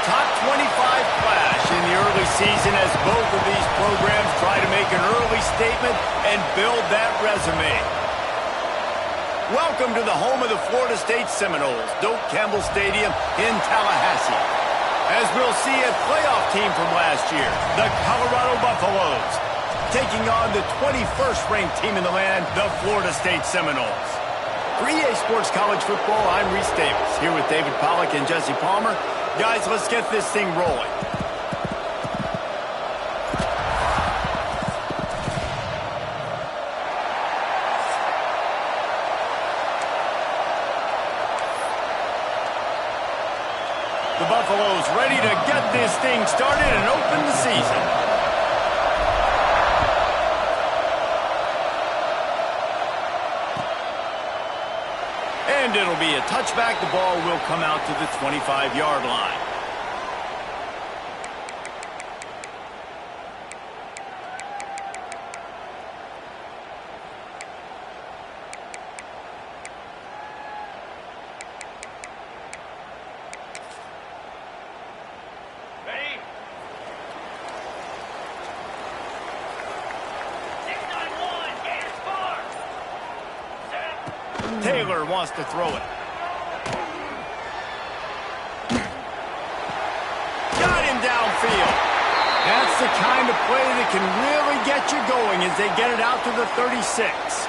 top 25 clash in the early season as both of these programs try to make an early statement and build that resume. Welcome to the home of the Florida State Seminoles, Doak Campbell Stadium in Tallahassee. As we'll see a playoff team from last year, the Colorado Buffaloes, taking on the 21st ranked team in the land, the Florida State Seminoles. For EA Sports College Football, I'm Reese Davis, here with David Pollack and Jesse Palmer. Guys, let's get this thing rolling. The Buffaloes ready to get this thing started and open the season. And it'll be a touchback. The ball will come out to the 25-yard line. Taylor wants to throw it. Got him downfield. That's the kind of play that can really get you going as they get it out to the 36.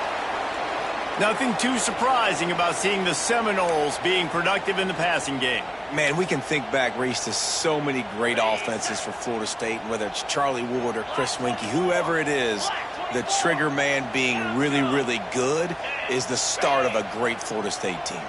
Nothing too surprising about seeing the Seminoles being productive in the passing game. Man, we can think back, Reese, to so many great offenses for Florida State, whether it's Charlie Ward or Chris Winkie, whoever it is, the trigger man being really, really good is the start of a great Florida State team.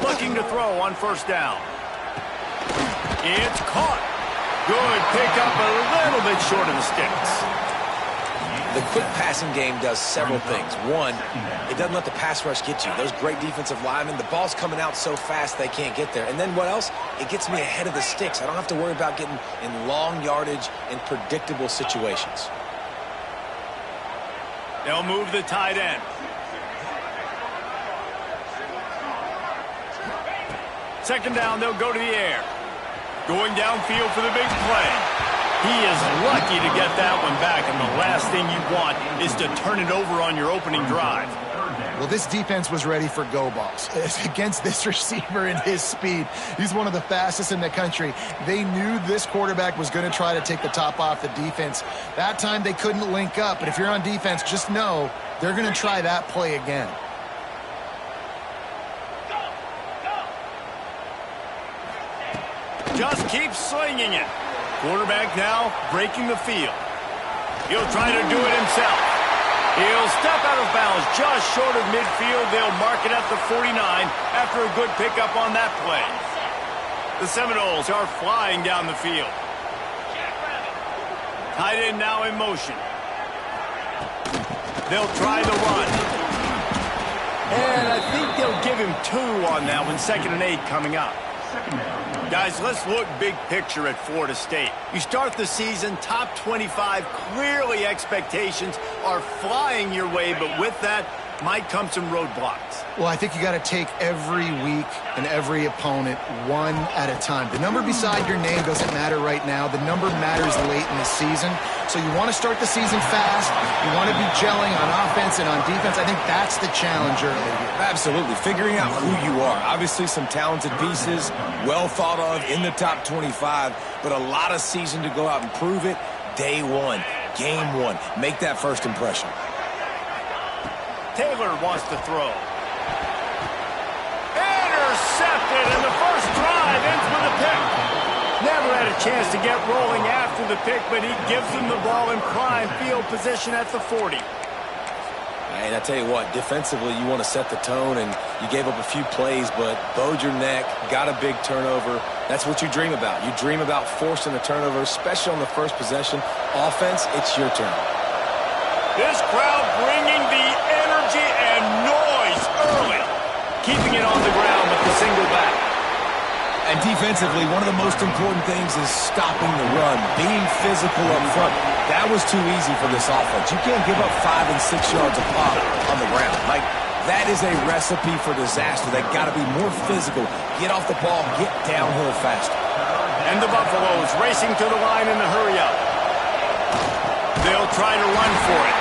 Looking to throw on first down. It's caught. Good pickup, a little bit short of the sticks. The quick passing game does several things. One, it doesn't let the pass rush get you. Those great defensive linemen, the ball's coming out so fast they can't get there. And then what else? It gets me ahead of the sticks. I don't have to worry about getting in long yardage in predictable situations. They'll move the tight end. Second down, they'll go to the air. Going downfield for the big play. He is lucky to get that one back, and the last thing you want is to turn it over on your opening drive. Well, this defense was ready for go balls. Against this receiver and his speed, he's one of the fastest in the country. They knew this quarterback was going to try to take the top off the defense. That time they couldn't link up, but if you're on defense, just know they're going to try that play again. Just keep slinging it. Quarterback now breaking the field. He'll try to do it himself. He'll step out of bounds just short of midfield. They'll mark it at the 49 after a good pickup on that play. The Seminoles are flying down the field. Tight end now in motion. They'll try the run. And I think they'll give him 2 on that one. 2nd and 8 coming up. Guys, let's look big picture at Florida State. You start the season top 25. Clearly expectations are flying your way, but with that might come some roadblocks. Well, I think you got to take every week and every opponent one at a time. The number beside your name doesn't matter right now. The number matters late in the season. So you want to start the season fast. You want to be gelling on offense and on defense. I think that's the challenge early. Absolutely. Figuring out who you are. Obviously some talented pieces, well thought of in the top 25, but a lot of season to go out and prove it. Day one, game one. Make that first impression. Taylor wants to throw. Intercepted, and the first drive ends with a pick. Never had a chance to get rolling after the pick, but he gives them the ball in prime field position at the 40. And I tell you what, defensively, you want to set the tone, and you gave up a few plays, but bowed your neck, got a big turnover. That's what you dream about. You dream about forcing a turnover, especially on the first possession. Offense, it's your turn. This crowd bringing the energy and noise early. Keeping it on the ground with the single back. And defensively, one of the most important things is stopping the run, being physical up front. That was too easy for this offense. You can't give up 5 and 6 yards a pop on the ground. Like, that is a recipe for disaster. They got to be more physical, get off the ball, get downhill faster. And the Buffaloes racing to the line in the hurry-up. They'll try to run for it.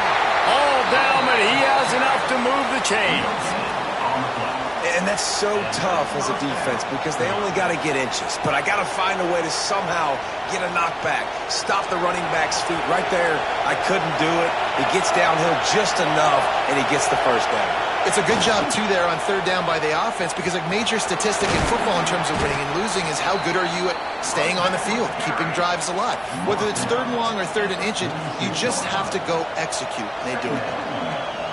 All down, but he has enough to move the chains. And that's so tough as a defense because they only got to get inches. But I got to find a way to somehow get a knockback, stop the running back's feet right there. I couldn't do it. He gets downhill just enough, and he gets the first down. It's a good job, too, there on third down by the offense because a major statistic in football in terms of winning and losing is how good are you at staying on the field, keeping drives alive. Whether it's third and long or third and inches, you just have to go execute. And they do it.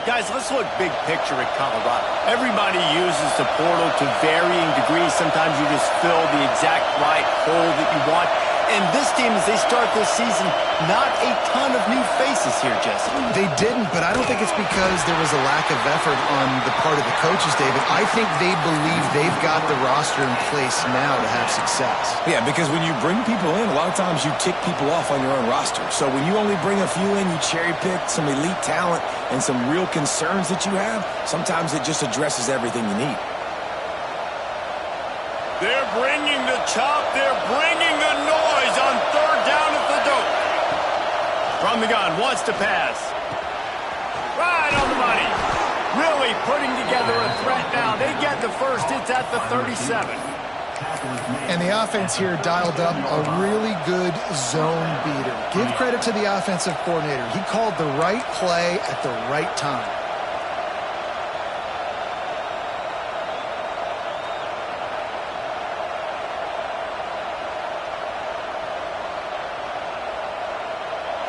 Guys, let's look big picture at Colorado. Everybody uses the portal to varying degrees. Sometimes you just fill the exact right hole that you want. And this team, as they start this season, not a ton of new faces here, Jesse. They didn't, but I don't think it's because there was a lack of effort on the part of the coaches, David. I think they believe they've got the roster in place now to have success. Yeah, because when you bring people in, a lot of times you tick people off on your own roster. So when you only bring a few in, you cherry-pick some elite talent and some real concerns that you have, sometimes it just addresses everything you need. They're bringing the chop. They're bringing the noise on third down at the dope. From the gun, wants to pass. Right on the money. Really putting together a threat now. They get the first. It's at the 37. And the offense here dialed up a really good zone beater. Give credit to the offensive coordinator. He called the right play at the right time.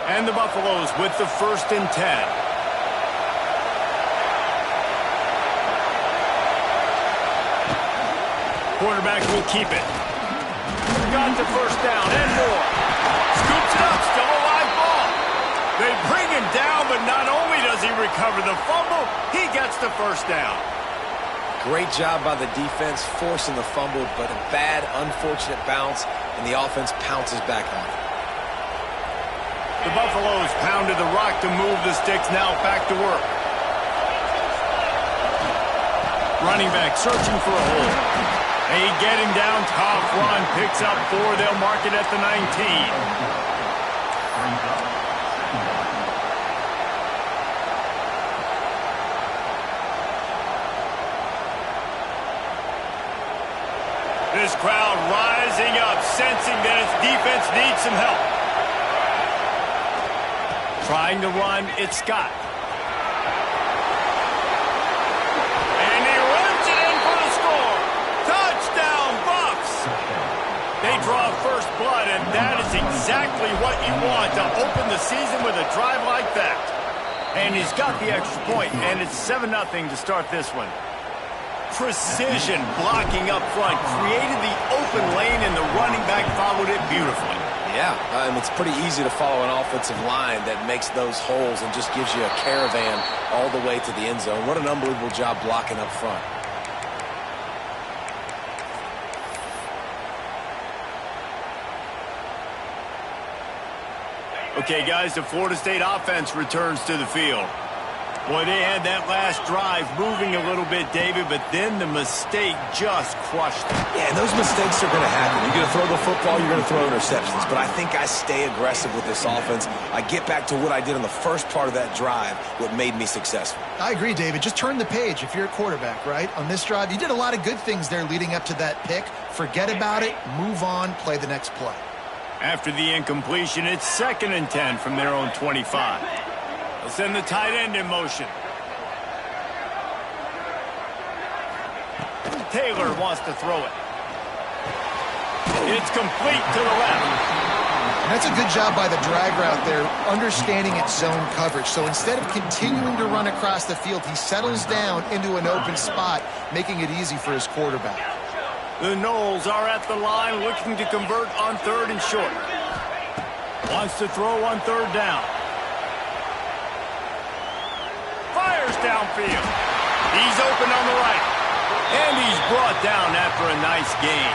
And the Buffaloes with the 1st and 10. Quarterback will keep it. Got the first down and more. Scoops it up, still a live ball. They bring him down, but not only does he recover the fumble, he gets the first down. Great job by the defense forcing the fumble, but a bad, unfortunate bounce, and the offense pounces back on it. The Buffaloes pounded the rock to move the sticks, now back to work. Running back searching for a hole. They get him down, tough run, picks up 4, they'll mark it at the 19. This crowd rising up, sensing that its defense needs some help. Trying to run, it's Scott. And he runs it in for the score. Touchdown, Buffs! They draw first blood, and that is exactly what you want to open the season with a drive like that. And he's got the extra point, and it's 7-0 to start this one. Precision blocking up front, created the open lane, and the running back followed it beautifully. Yeah, and it's pretty easy to follow an offensive line that makes those holes and just gives you a caravan all the way to the end zone. What an unbelievable job blocking up front. Okay, guys, the Florida State offense returns to the field. Boy, they had that last drive moving a little bit, David, but then the mistake just crushed them. Yeah, and those mistakes are going to happen. You're going to throw the football, you're going to throw interceptions. But I think I stay aggressive with this offense. I get back to what I did in the first part of that drive, what made me successful. I agree, David. Just turn the page if you're a quarterback, right? On this drive, you did a lot of good things there leading up to that pick. Forget about it, move on, play the next play. After the incompletion, it's 2nd and 10 from their own 25. They'll send the tight end in motion. Taylor wants to throw it. It's complete to the left. And that's a good job by the drag route there, understanding its zone coverage. So instead of continuing to run across the field, he settles down into an open spot, making it easy for his quarterback. The Noles are at the line looking to convert on 3rd and short. Wants to throw on 3rd down. Fires downfield. He's open on the right. And he's brought down after a nice gain.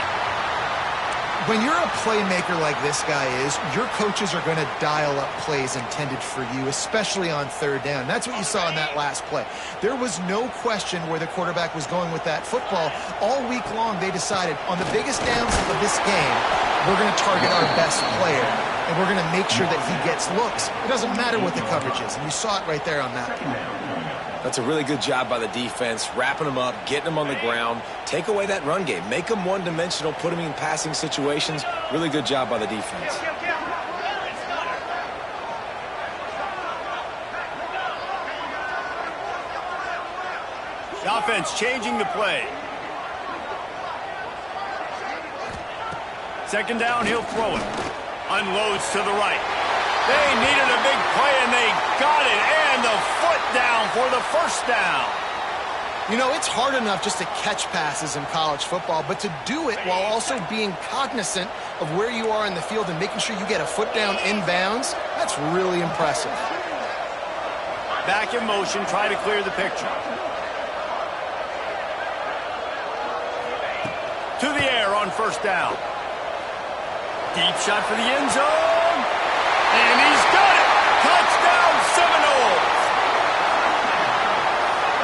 When you're a playmaker like this guy is, your coaches are going to dial up plays intended for you, especially on third down. That's what you saw in that last play. There was no question where the quarterback was going with that football. All week long, they decided on the biggest downs of this game, we're going to target our best player, and we're going to make sure that he gets looks. It doesn't matter what the coverage is, and you saw it right there on that play. That's a really good job by the defense, wrapping them up, getting them on the ground. Take away that run game. Make them one-dimensional, put them in passing situations. Really good job by the defense. The offense changing the play. Second down, he'll throw it. Unloads to the right. They needed a big play, and they got it. And the foot down for the first down. You know, it's hard enough just to catch passes in college football, but to do it while also being cognizant of where you are in the field and making sure you get a foot down inbounds, that's really impressive. Back in motion, try to clear the picture. To the air on first down. Deep shot for the end zone. And he's got it. Touchdown Seminoles.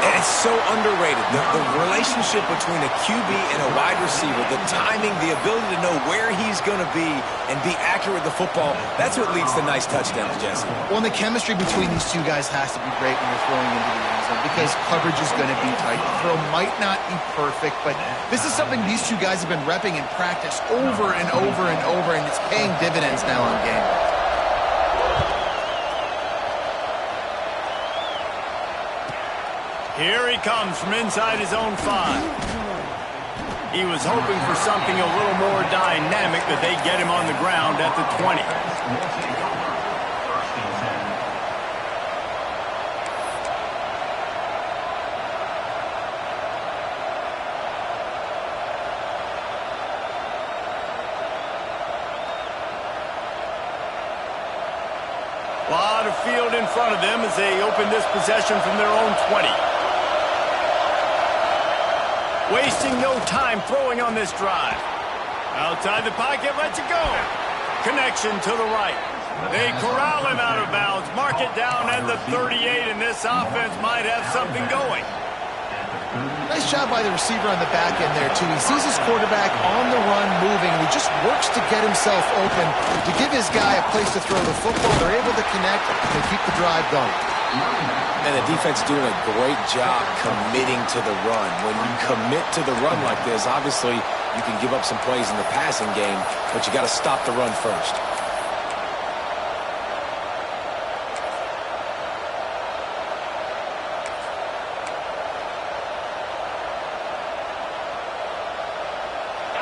And it's so underrated. The relationship between a QB and a wide receiver, the timing, the ability to know where he's going to be and be accurate with the football, that's what leads to nice touchdowns, Jesse. Well, and the chemistry between these two guys has to be great when you're throwing into the end zone because coverage is going to be tight. The throw might not be perfect, but this is something these two guys have been repping in practice over and over and over, and it's paying dividends now on game. Here he comes from inside his own 5. He was hoping for something a little more dynamic, that they get him on the ground at the 20. A lot of field in front of them as they open this possession from their own 20. Wasting no time throwing on this drive. Outside the pocket, lets it go. Connection to the right. They corral him out of bounds, mark it down at the 38, and this offense might have something going. Nice job by the receiver on the back end there, too. He sees his quarterback on the run moving, and he just works to get himself open to give his guy a place to throw the football. They're able to connect and keep the drive going. And the defense doing a great job committing to the run. When you commit to the run like this, obviously you can give up some plays in the passing game, but you got to stop the run first.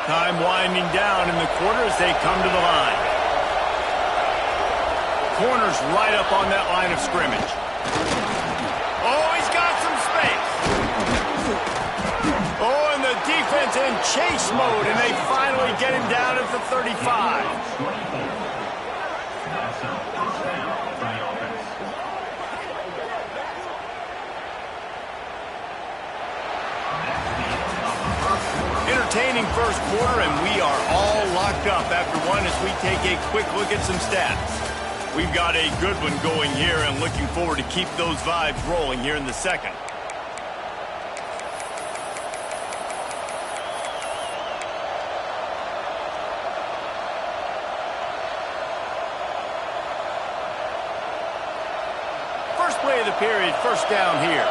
Time winding down in the quarter as they come to the line. Corners right up on that line of scrimmage. Oh, he's got some space. Oh, and the defense in chase mode, and they finally get him down at the 35. Entertaining first quarter, and we are all locked up after one as we take a quick look at some stats. We've got a good one going here, and looking forward to keep those vibes rolling here in the second. First play of the period, first down here.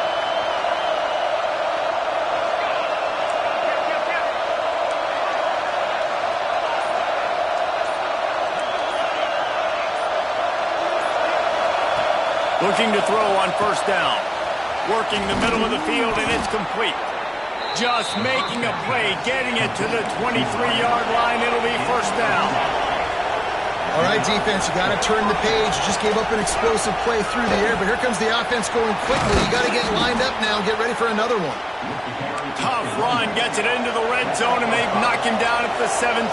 Looking to throw on first down. Working the middle of the field, and it's complete. Just making a play, getting it to the 23-yard line. It'll be first down. All right, defense, you got to turn the page. You just gave up an explosive play through the air, but here comes the offense going quickly. You got to get lined up now and get ready for another one. Tough run, gets it into the red zone, and they've knocked him down at the 17.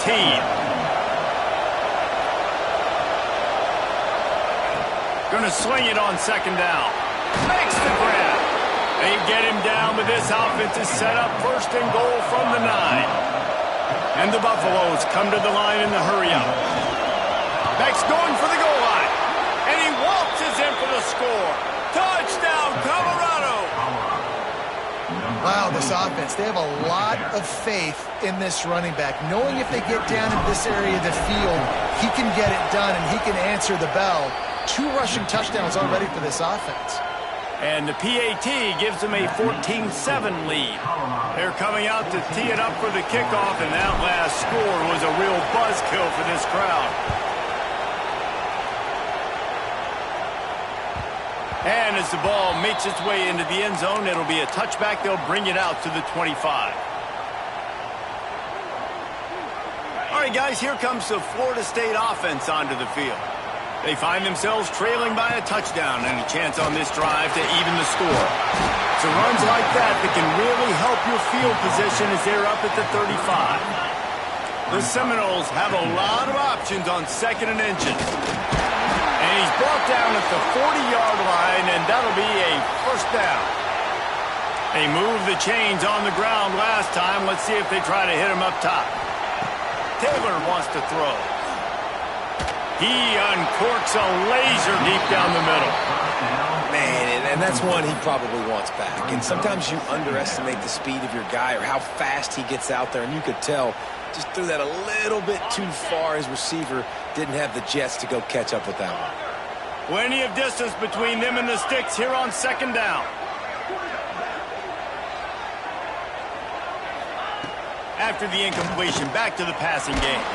Going to sling it on second down. Makes the grab. They get him down, but this offense is set up first and goal from the 9. And the Buffaloes come to the line in the hurry-up. Beck's going for the goal line. And he waltzes in for the score. Touchdown, Colorado! Wow, this offense, they have a lot of faith in this running back, knowing if they get down in this area of the field, he can get it done and he can answer the bell. 2 rushing touchdowns already for this offense. And the PAT gives them a 14-7 lead. They're coming out to tee it up for the kickoff, and that last score was a real buzzkill for this crowd. And as the ball makes its way into the end zone, it'll be a touchback. They'll bring it out to the 25. All right, guys, here comes the Florida State offense onto the field. They find themselves trailing by a touchdown and a chance on this drive to even the score. It's runs like that can really help your field position as they're up at the 35. The Seminoles have a lot of options on 2nd and inches. And he's brought down at the 40-yard line, and that'll be a first down. They moved the chains on the ground last time. Let's see if they try to hit him up top. Taylor wants to throw. He uncorks a laser deep down the middle. Man, and that's one he probably wants back. And sometimes you underestimate the speed of your guy or how fast he gets out there, and you could tell just threw that a little bit too far. His receiver didn't have the jets to go catch up with that one. Plenty of distance between them and the sticks here on 2nd down. After the incompletion, back to the passing game.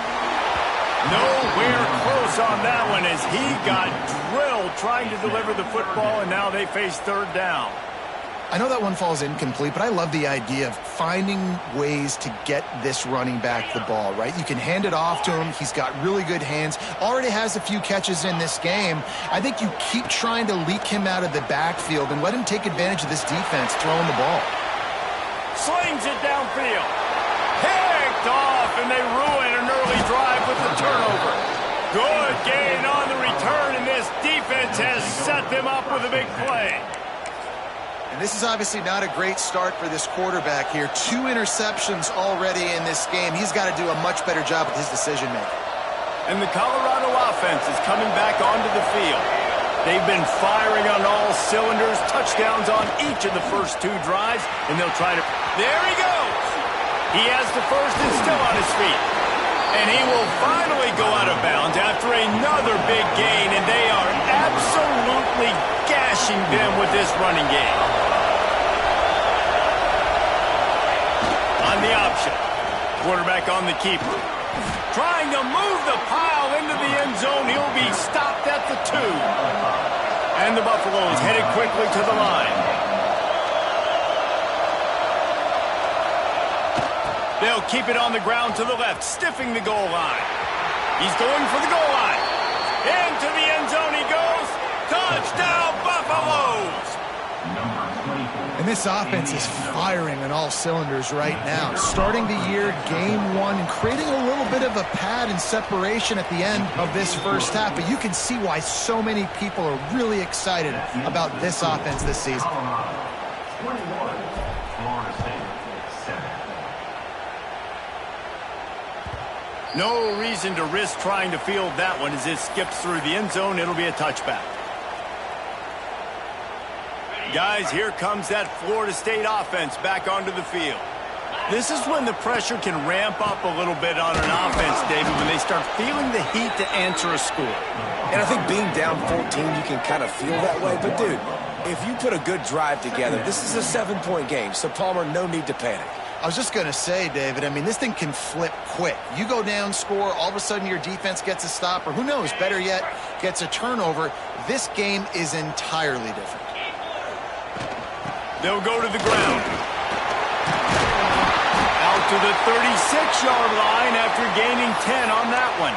Nowhere close on that one as he got drilled trying to deliver the football, and now they face 3rd down. I know that one falls incomplete, but I love the idea of finding ways to get this running back the ball, right? You can hand it off to him. He's got really good hands. Already has a few catches in this game. I think you keep trying to leak him out of the backfield and let him take advantage of this defense throwing the ball. Slings it downfield. Picked off, and they ruin an early drive with the turnover. Good gain on the return, and this defense has set them up with a big play. And this is obviously not a great start for this quarterback here. 2 interceptions already in this game. He's got to do a much better job with his decision-making. And the Colorado offense is coming back onto the field. They've been firing on all cylinders, touchdowns on each of the first 2 drives, and they'll try to... There he goes! He has the first and still on his feet. And he will finally go out of bounds after another big gain, and they are absolutely gashing them with this running game. On the option. Quarterback on the keeper. Trying to move the pile into the end zone. He'll be stopped at the 2. And the Buffaloes headed quickly to the line. They'll keep it on the ground to the left, stiffing the goal line. He's going for the goal line. Into the end zone he goes. Touchdown, Buffaloes! And this offense is firing on all cylinders right now. Starting the year, game 1, and creating a little bit of a pad and separation at the end of this first half. But you can see why so many people are really excited about this offense this season. No reason to risk trying to field that one as it skips through the end zone. It'll be a touchback. Guys, here comes that Florida State offense back onto the field. This is when the pressure can ramp up a little bit on an offense, David, when they start feeling the heat to answer a score. And I think being down 14, you can kind of feel that way. But, dude, if you put a good drive together, this is a 7-point game. So, Palmer, no need to panic. I was just going to say, David, I mean, this thing can flip quick. You go down, score, all of a sudden your defense gets a stop, or who knows, better yet, gets a turnover. This game is entirely different. They'll go to the ground. Out to the 36-yard line after gaining 10 on that one.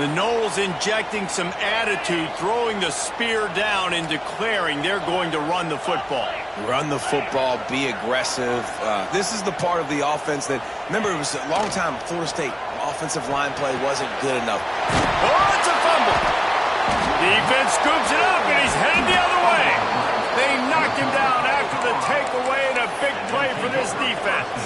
The Noles injecting some attitude, throwing the spear down and declaring they're going to run the football. Run the football, be aggressive. This is the part of the offense that, remember, it was a long time Florida State offensive line play wasn't good enough. Oh, it's a fumble. Defense scoops it up, and he's headed the other way. They knocked him down after the takeaway, and a big play for this defense.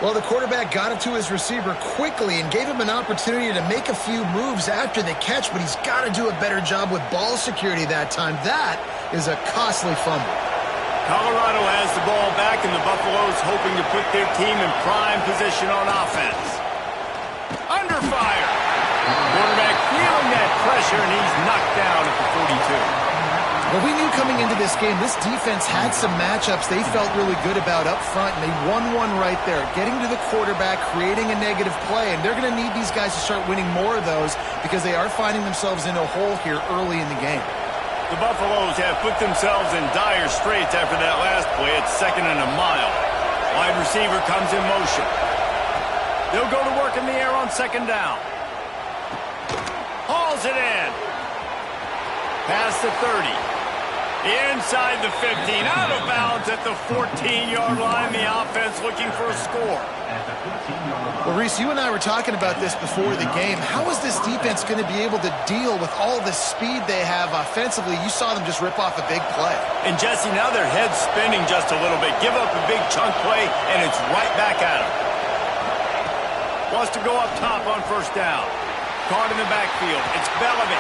Well, the quarterback got it to his receiver quickly and gave him an opportunity to make a few moves after the catch, but he's got to do a better job with ball security that time. That is a costly fumble. Colorado has the ball back, and the Buffaloes hoping to put their team in prime position on offense. Under fire. Quarterback feeling that pressure, and he's knocked down at the 42. Well, we knew coming into this game, this defense had some matchups they felt really good about up front, and they won one right there, getting to the quarterback, creating a negative play, and they're going to need these guys to start winning more of those because they are finding themselves in a hole here early in the game. The Buffaloes have put themselves in dire straits after that last play at 2nd and a mile. Wide receiver comes in motion. They'll go to work in the air on 2nd down. Hauls it in. Past the 30. Inside the 15, out of bounds at the 14-yard line. The offense looking for a score. Well, Reese, you and I were talking about this before the game. How is this defense going to be able to deal with all the speed they have offensively? You saw them just rip off a big play. And, Jesse, now their head's spinning just a little bit. Give up a big chunk play, and it's right back at them. Wants to go up top on 1st down. Caught in the backfield. It's Bellamy.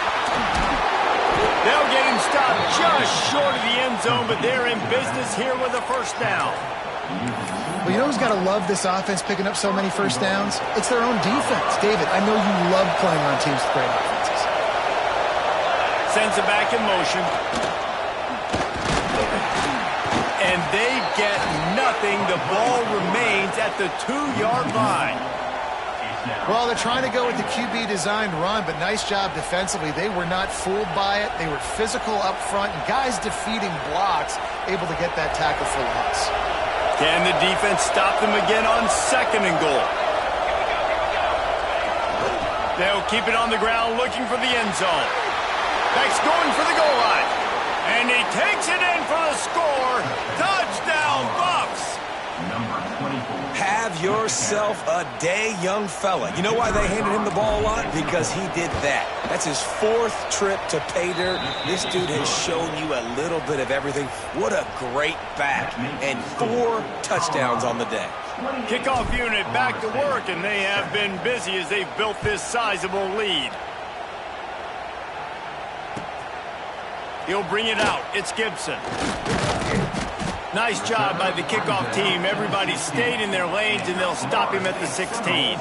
They'll get him stopped just short of the end zone, but they're in business here with a 1st down. Well, you know who's got to love this offense picking up so many 1st downs? It's their own defense. David, I know you love playing on teams with great offenses. Sends it back in motion. And they get nothing. The ball remains at the 2-yard line. Well, they're trying to go with the QB-designed run, but nice job defensively. They were not fooled by it. They were physical up front, and guys defeating blocks, able to get that tackle for loss. Can the defense stop them again on 2nd and goal? They'll keep it on the ground looking for the end zone. Beck's going for the goal line. And he takes it in for the score. Touchdown, Buffs! Have yourself a day, young fella. You know why they handed him the ball a lot? Because he did that. That's his 4th trip to pay dirt. This dude has shown you a little bit of everything. What a great back. And 4 touchdowns on the day. Kickoff unit back to work, and they have been busy as they've built this sizable lead. He'll bring it out. It's Gibson. Nice job by the kickoff team. Everybody stayed in their lanes, and they'll stop him at the 16.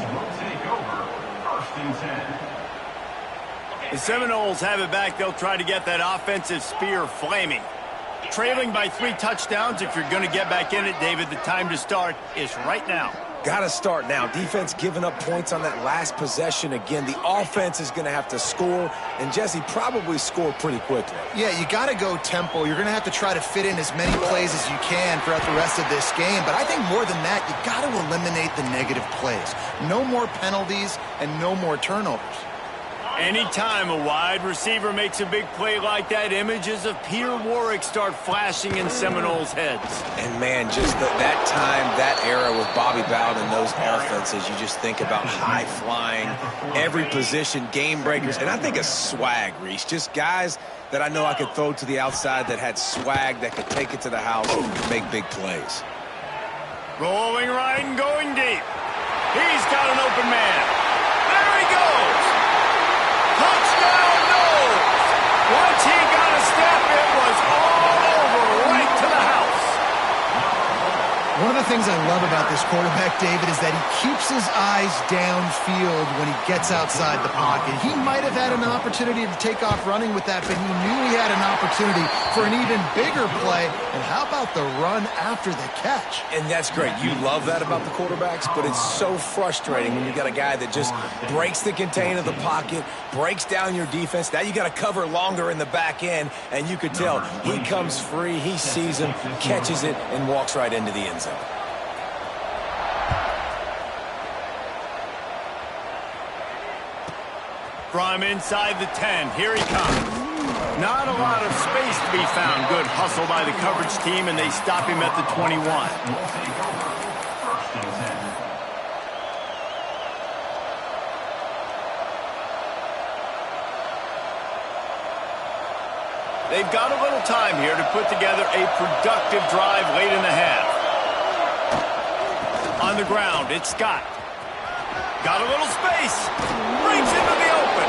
The Seminoles have it back. They'll try to get that offensive spear flaming. Trailing by 3 touchdowns. If you're going to get back in it, David, the time to start is right now. Got to start now. Defense giving up points on that last possession again. The offense is going to have to score, and Jesse probably score pretty quickly. Yeah, you got to go tempo. You're going to have to try to fit in as many plays as you can throughout the rest of this game. But I think more than that, you got to eliminate the negative plays. No more penalties and no more turnovers. Anytime a wide receiver makes a big play like that, images of Peter Warrick start flashing in Seminoles' heads. And, man, just that time, that era with Bobby Bowden and those offenses, you just think about high-flying, every position, game breakers. And I think of swag, Reese. Just guys that I know I could throw to the outside that had swag, that could take it to the house and make big plays. Rolling right and going deep. He's got an open man. There he goes. Touchdown, Knowles! Once he got a step, it was all over, right to the house. One of the things I love about this quarterback, David, is that he keeps his eyes downfield when he gets outside the pocket. He might have had an opportunity to take off running with that, but he knew he had an opportunity for an even bigger play. And how about the run after the catch? And that's great. You love that about the quarterbacks, but it's so frustrating when you got a guy that just breaks the contain of the pocket, breaks down your defense. Now you got to cover longer in the back end, and you could tell he comes free, he sees him, catches it, and walks right into the end zone. From inside the 10, here he comes. Not a lot of space to be found. Good hustle by the coverage team, and they stop him at the 21. They've got a little time here to put together a productive drive late in the half. On the ground, it's Scott. Got a little space. Brings into the open.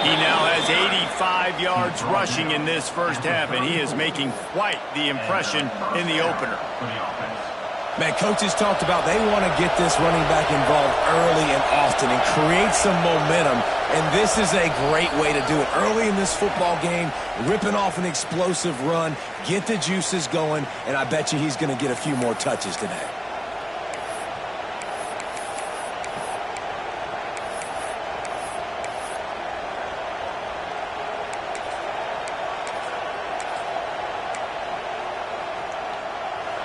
He now has 85 yards rushing in this first half, and he is making quite the impression in the opener. Man, coaches talked about they want to get this running back involved early and often and create some momentum, and this is a great way to do it. Early in this football game, ripping off an explosive run, get the juices going, and I bet you he's going to get a few more touches today.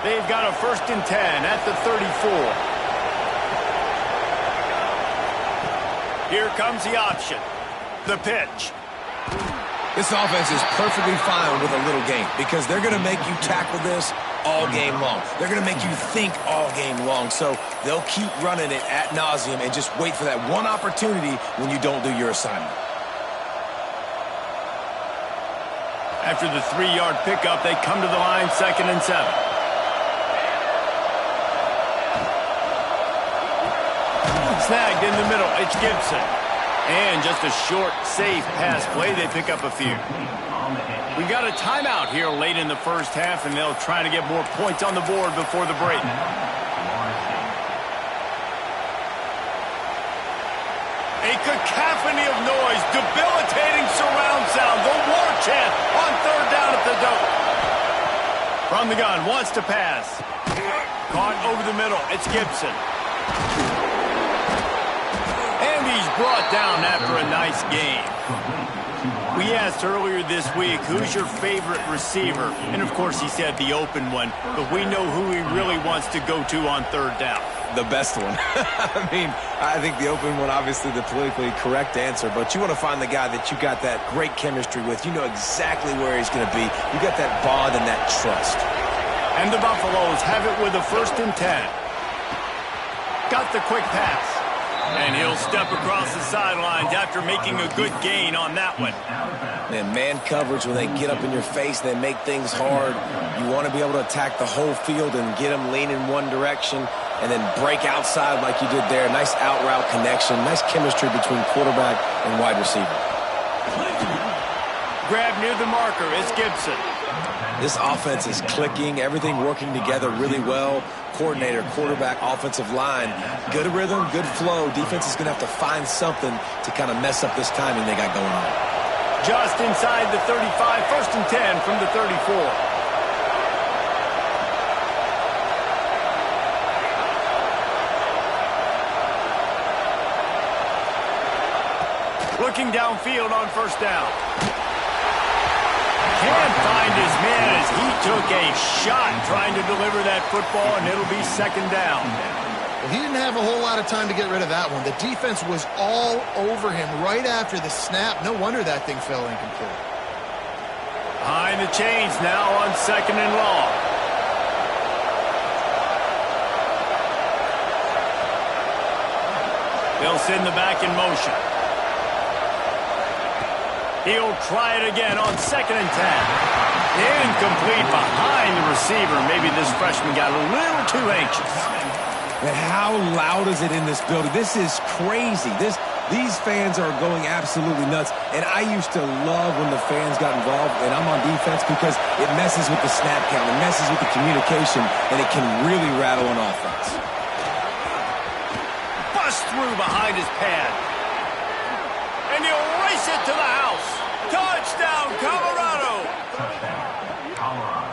They've got a 1st and 10 at the 34. Here comes the option. The pitch. This offense is perfectly fine with a little game because they're going to make you tackle this all game long. They're going to make you think all game long. So they'll keep running it ad nauseum and just wait for that one opportunity when you don't do your assignment. After the 3-yard pickup, they come to the line, 2nd and 7. Snagged in the middle, it's Gibson. And just a short, safe pass play, they pick up a few. We got a timeout here late in the first half, and they'll try to get more points on the board before the break. A cacophony of noise, debilitating surround sound, the war chant on 3rd down at the dope. From the gun, wants to pass. Caught over the middle, it's Gibson. And he's brought down after a nice game. We asked earlier this week, who's your favorite receiver? And, of course, he said the open one, but we know who he really wants to go to on 3rd down. The best one. I mean, I think the open one, obviously the politically correct answer, but you want to find the guy that you got that great chemistry with. You know exactly where he's going to be. You got that bond and that trust. And the Buffaloes have it with a 1st and 10. Got the quick pass. And he'll step across the sidelines after making a good gain on that one. And man coverage, when they get up in your face, they make things hard. You want to be able to attack the whole field and get them leaning one direction and then break outside like you did there. Nice out route connection. Nice chemistry between quarterback and wide receiver. Grab near the marker is Gibson. This offense is clicking, everything working together really well. Coordinator, quarterback, offensive line, good rhythm, good flow. Defense is going to have to find something to kind of mess up this timing they got going on. Just inside the 35, 1st and 10 from the 34. Looking downfield on 1st down. Can't find his man as he took a shot trying to deliver that football, and it'll be 2nd down. Well, he didn't have a whole lot of time to get rid of that one. The defense was all over him right after the snap. No wonder that thing fell incomplete. Behind the chains now on 2nd and long. They'll send the back in motion. He'll try it again on 2nd and 10. Incomplete behind the receiver. Maybe this freshman got a little too anxious. And how loud is it in this building? This is crazy. These fans are going absolutely nuts. And I used to love when the fans got involved, and I'm on defense because it messes with the snap count. It messes with the communication, and it can really rattle an offense. Bust through behind his pad. And he'll race it to the house. Touchdown, Colorado!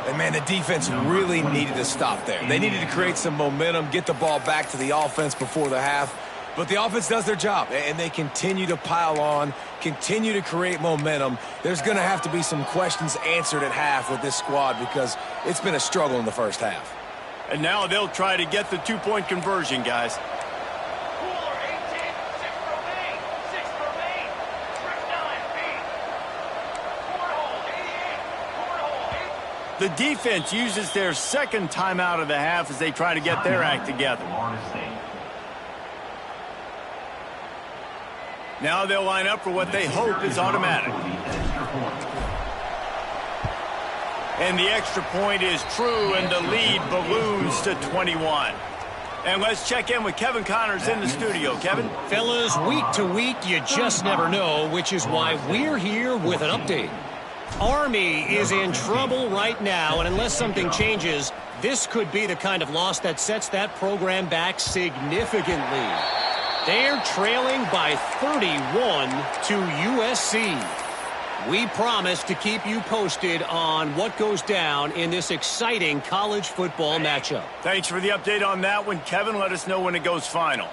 And, man, the defense really needed to stop there. They needed to create some momentum, get the ball back to the offense before the half. But the offense does their job, and they continue to pile on, continue to create momentum. There's going to have to be some questions answered at half with this squad because it's been a struggle in the first half. And now they'll try to get the 2-point conversion, guys. The defense uses their 2nd timeout of the half as they try to get their act together. Now they'll line up for what they hope is automatic. And the extra point is true, and the lead balloons to 21. And let's check in with Kevin Connors in the studio. Kevin? Fellas, week to week, you just never know, which is why we're here with an update. Army is in trouble right now, and unless something changes, this could be the kind of loss that sets that program back significantly. They're trailing by 31 to USC. We promise to keep you posted on what goes down in this exciting college football matchup. Thanks for the update on that one, Kevin. Let us know when it goes final.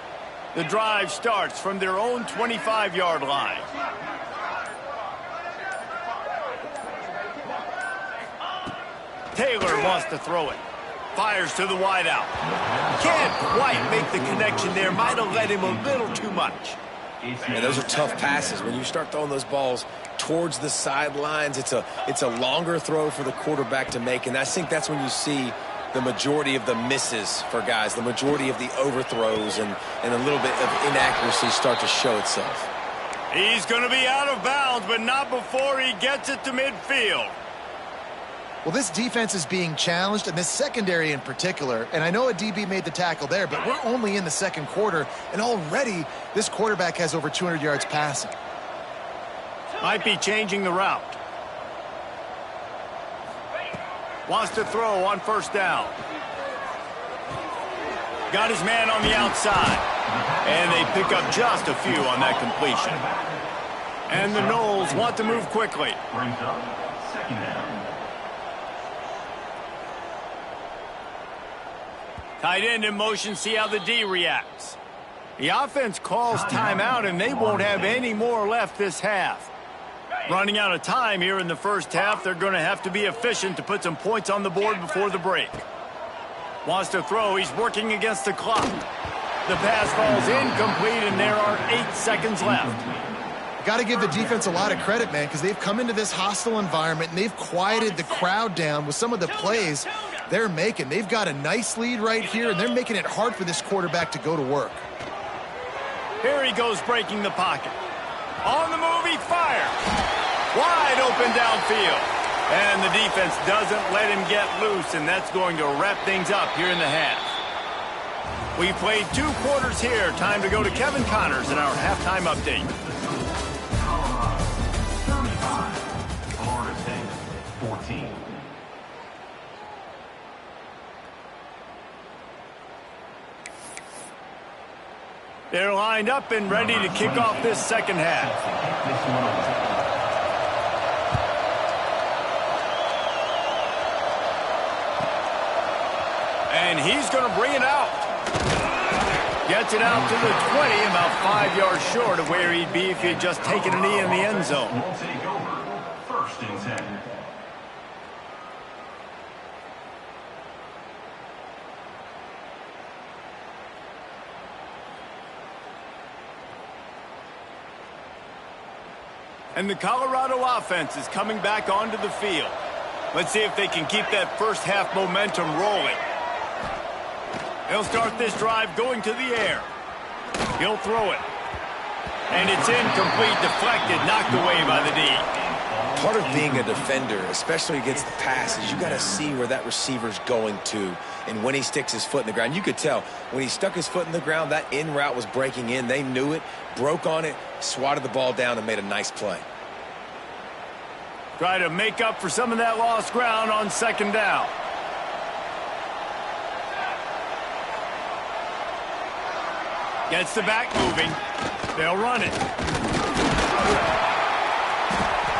The drive starts from their own 25-yard line. Taylor wants to throw it. Fires to the wideout. Can't quite make the connection there. Might have led him a little too much. And those are tough passes. When you start throwing those balls towards the sidelines, it's a longer throw for the quarterback to make. And I think that's when you see the majority of the misses for guys, the majority of the overthrows and a little bit of inaccuracy start to show itself. He's going to be out of bounds, but not before he gets it to midfield. Well, this defense is being challenged, and this secondary in particular. And I know a DB made the tackle there, but we're only in the second quarter, and already this quarterback has over 200 yards passing. Might be changing the route. Wants to throw on first down. Got his man on the outside. And they pick up just a few on that completion. And the Noles want to move quickly. Brings up second down. Tight end in motion, see how the D reacts. The offense calls timeout, and they won't have any more left this half. Running out of time here in the first half, they're going to have to be efficient to put some points on the board before the break. Wants to throw, he's working against the clock. The pass falls incomplete, and there are 8 seconds left. Got to give the defense a lot of credit, man, because they've come into this hostile environment, and they've quieted the crowd down with some of the plays they're making. They've got a nice lead right here, and they're making it hard for this quarterback to go to work. Here he goes breaking the pocket. On the move, he fires. Wide open downfield. And the defense doesn't let him get loose, and that's going to wrap things up here in the half. We played 2 quarters here. Time to go to Kevin Connors in our halftime update. Colorado, 35. Florida State, 14. They're lined up and ready to kick off this second half. And he's going to bring it out. Gets it out to the 20, about 5 yards short of where he'd be if he had just taken a knee in the end zone. Will take over. First and 10. And the Colorado offense is coming back onto the field. Let's see if they can keep that first half momentum rolling. They'll start this drive going to the air. He'll throw it. And it's incomplete, deflected, knocked away by the D. Part of being a defender, especially against the pass, is you got to see where that receiver's going to and when he sticks his foot in the ground. You could tell when he stuck his foot in the ground, that in route was breaking in. They knew it, broke on it, swatted the ball down, and made a nice play. Try to make up for some of that lost ground on second down. Gets the back moving. They'll run it.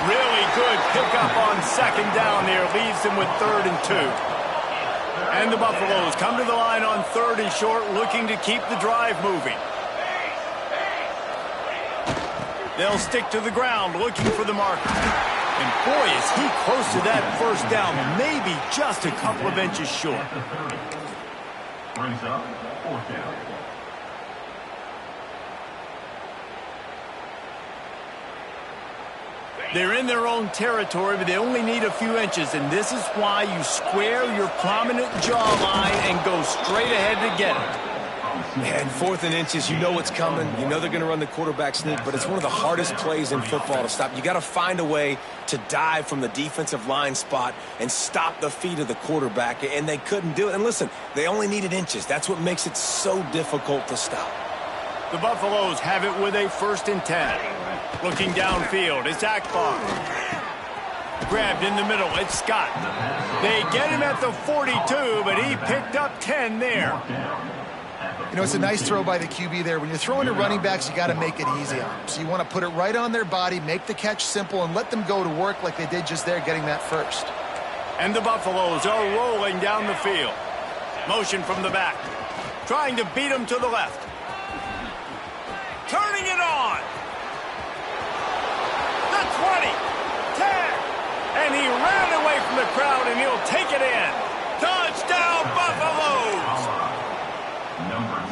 Really good pickup on second down there. Leaves them with 3rd and 2. And the Buffaloes come to the line on 3rd and short, looking to keep the drive moving. They'll stick to the ground, looking for the marker. And boy, is he close to that first down, maybe just a couple of inches short. Brings up 4th down. They're in their own territory, but they only need a few inches, and this is why you square your prominent jawline and go straight ahead to get it. And 4th and inches, you know what's coming. You know they're going to run the quarterback sneak, but it's one of the hardest plays in football to stop. You got to find a way to dive from the defensive line spot and stop the feet of the quarterback, and they couldn't do it. And listen, they only needed inches. That's what makes it so difficult to stop. The Buffaloes have it with a 1st and 10. Looking downfield, it's Akbar. Grabbed in the middle, it's Scott. They get him at the 42, but he picked up 10 there. You know, it's a nice throw by the QB there. When you're throwing to running backs, you got to make it easy on them. So you want to put it right on their body, make the catch simple, and let them go to work like they did just there, getting that first. And the Buffaloes are rolling down the field. Motion from the back. Trying to beat him to the left. Turning it on. The 20. 10. And he ran away from the crowd, and he'll take it in. Touchdown, Buffaloes!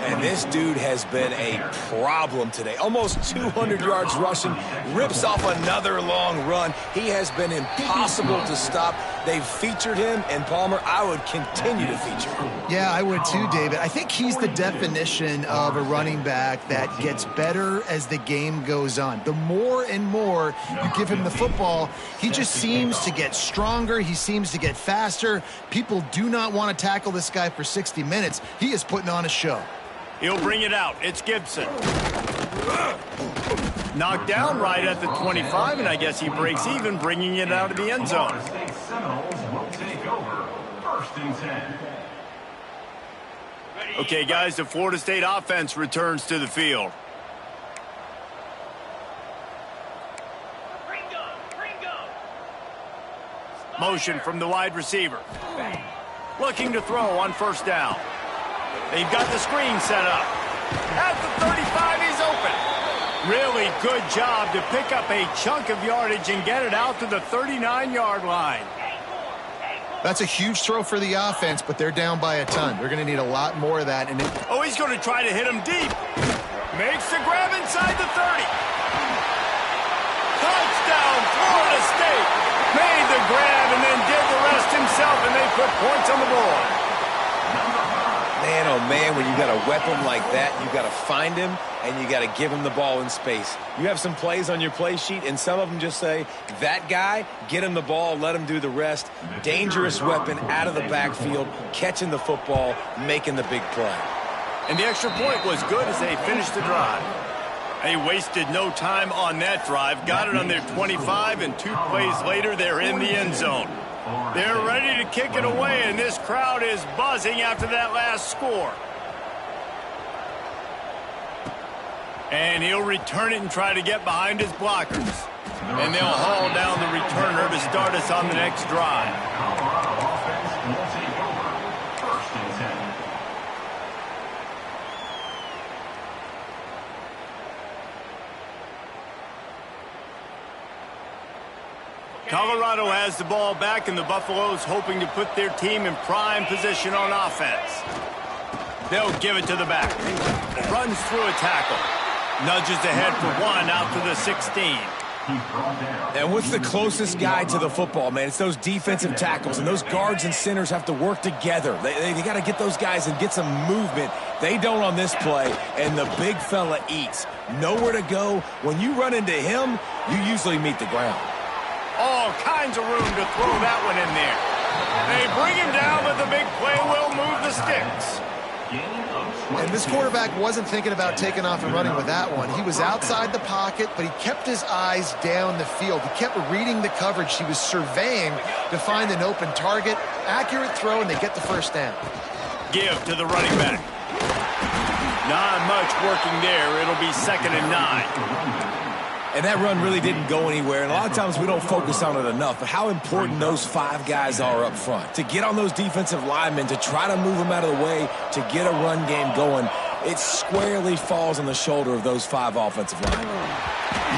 And this dude has been a problem today. Almost 200 yards rushing, rips off another long run. He has been impossible to stop. They've featured him, and Palmer, I would continue to feature him. Yeah, I would too, David. I think he's the definition of a running back that gets better as the game goes on. The more and more you give him the football, he just seems to get stronger. He seems to get faster. People do not want to tackle this guy for 60 minutes. He is putting on a show. He'll bring it out. It's Gibson. Knocked down right at the 25, and I guess he breaks even, bringing it out of the end zone. Okay, guys, the Florida State offense returns to the field. Motion from the wide receiver. Looking to throw on 1st down. They've got the screen set up. At the 35, he's open. Really good job to pick up a chunk of yardage and get it out to the 39-yard line. That's a huge throw for the offense, but they're down by a ton. They're going to need a lot more of that. Oh, he's going to try to hit him deep. Makes the grab inside the 30. Touchdown, Florida State. Made the grab and then did the rest himself, and they put points on the board. Man, oh man, when you got a weapon like that, you got to find him and you got to give him the ball in space. You have some plays on your play sheet, and some of them just say, that guy, get him the ball, let him do the rest. Dangerous weapon out of the backfield, catching the football, making the big play. And the extra point was good as they finished the drive. They wasted no time on that drive, got it on their 25, and 2 plays later, they're in the end zone. They're ready to kick it away, and this crowd is buzzing after that last score. And he'll return it and try to get behind his blockers. And they'll haul down the returner to start us on the next drive. Colorado offense will take over. 1st and 10. Colorado has the ball back, and the Buffaloes hoping to put their team in prime position on offense. They'll give it to the back. Runs through a tackle. Nudges ahead for 1 out to the 16. And what's the closest guy to the football, man? It's those defensive tackles, and those guards and centers have to work together. They got to get those guys and get some movement. They don't on this play, and the big fella eats. Nowhere to go. When you run into him, you usually meet the ground. All kinds of room to throw that one in there. They bring him down, but the big play will move the sticks. And this quarterback wasn't thinking about taking off and running with that one. He was outside the pocket, but he kept his eyes down the field. He kept reading the coverage. He was surveying to find an open target. Accurate throw, and they get the 1st down. Give to the running back. Not much working there. It'll be 2nd and 9. And that run really didn't go anywhere, and a lot of times we don't focus on it enough, but how important those 5 guys are up front. To get on those defensive linemen, to try to move them out of the way, to get a run game going, it squarely falls on the shoulder of those 5 offensive linemen.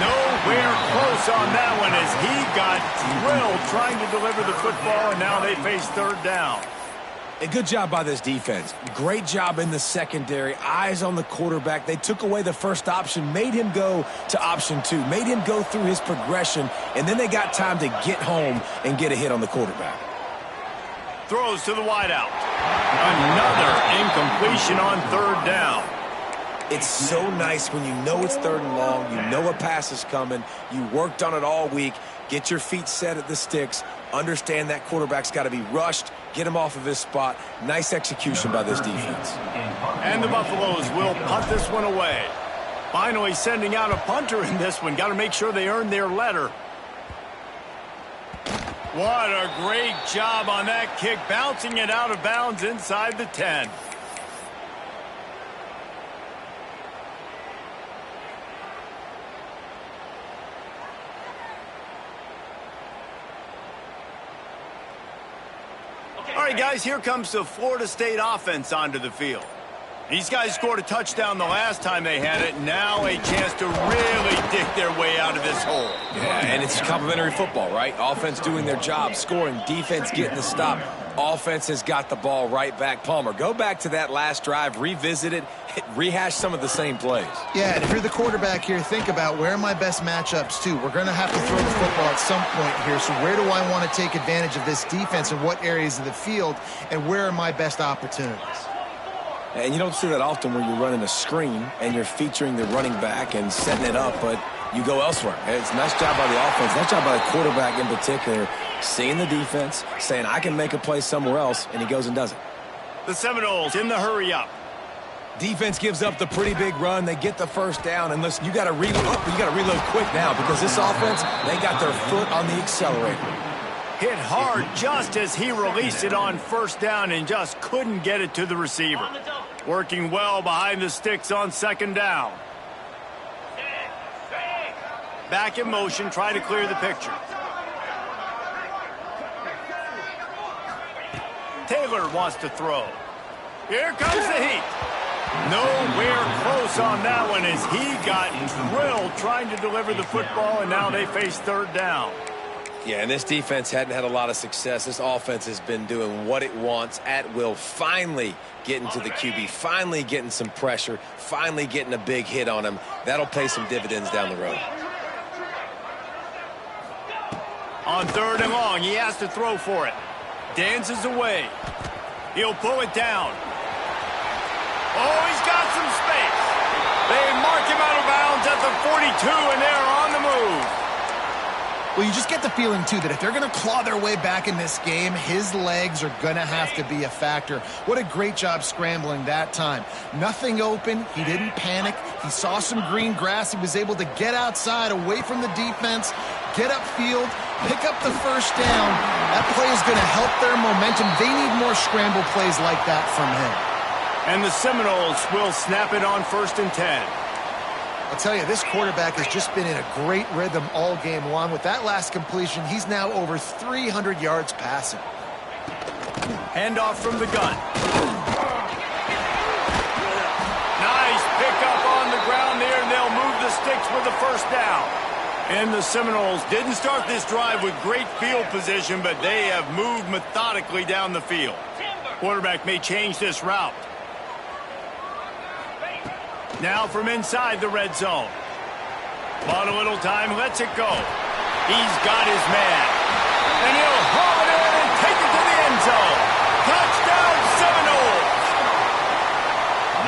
Nowhere close on that one as he got drilled trying to deliver the football, and now they face 3rd down. A good job by this defense. Great job in the secondary. Eyes on the quarterback. They took away the first option, made him go to option 2, made him go through his progression, and then they got time to get home and get a hit on the quarterback. Throws to the wideout. Another incompletion on 3rd down. It's so nice when you know it's 3rd and long, you know a pass is coming, you worked on it all week, get your feet set at the sticks, understand that quarterback's got to be rushed, get him off of his spot. Nice execution by this defense. And the Buffaloes will punt this one away. Finally sending out a punter in this one. Got to make sure they earn their letter. What a great job on that kick, bouncing it out of bounds inside the 10. All right, guys, here comes the Florida State offense onto the field. These guys scored a touchdown the last time they had it. Now a chance to really dig their way out of this hole. Yeah, and it's complimentary football, right? Offense doing their job, scoring, defense getting the stop. Offense has got the ball right back. Palmer, go back to that last drive, revisit it, rehash some of the same plays. Yeah, and if you're the quarterback here, think about where are my best matchups too. We're going to have to throw the football at some point here, so where do I want to take advantage of this defense and what areas of the field, and where are my best opportunities? And you don't see that often where you're running a screen and you're featuring the running back and setting it up, but you go elsewhere. It's a nice job by the offense, nice job by the quarterback in particular, seeing the defense, saying I can make a play somewhere else, and he goes and does it. The Seminoles in the hurry up. Defense gives up the pretty big run. They get the first down, and listen, you got to reload. You got to reload quick now because this offense, they got their foot on the accelerator. Hit hard just as he released it on first down and just couldn't get it to the receiver. Working well behind the sticks on 2nd down. Back in motion, try to clear the picture. Taylor wants to throw. Here comes the heat. Nowhere close on that one as he got drilled trying to deliver the football, and now they face 3rd down. Yeah, and this defense hadn't had a lot of success. This offense has been doing what it wants at will, finally getting to the QB, finally getting some pressure, finally getting a big hit on him. That'll pay some dividends down the road. On 3rd and long, he has to throw for it. Dances away. He'll pull it down. Oh, he's got some space. They mark him out of bounds at the 42, and they're on the move. Well, you just get the feeling, too, that if they're going to claw their way back in this game, his legs are going to have to be a factor. What a great job scrambling that time. Nothing open. He didn't panic. He saw some green grass. He was able to get outside, away from the defense, get upfield, pick up the first down. That play is going to help their momentum. They need more scramble plays like that from him. And the Seminoles will snap it on 1st and 10. I'll tell you, this quarterback has just been in a great rhythm all game long. With that last completion, he's now over 300 yards passing. Handoff from the gun. Nice pickup on the ground there, and they'll move the sticks with the first down. And the Seminoles didn't start this drive with great field position, but they have moved methodically down the field. Quarterback may change this route. Now from inside the red zone. Bought a little time, lets it go. He's got his man. And he'll haul it in and take it to the end zone. Touchdown, Seminoles!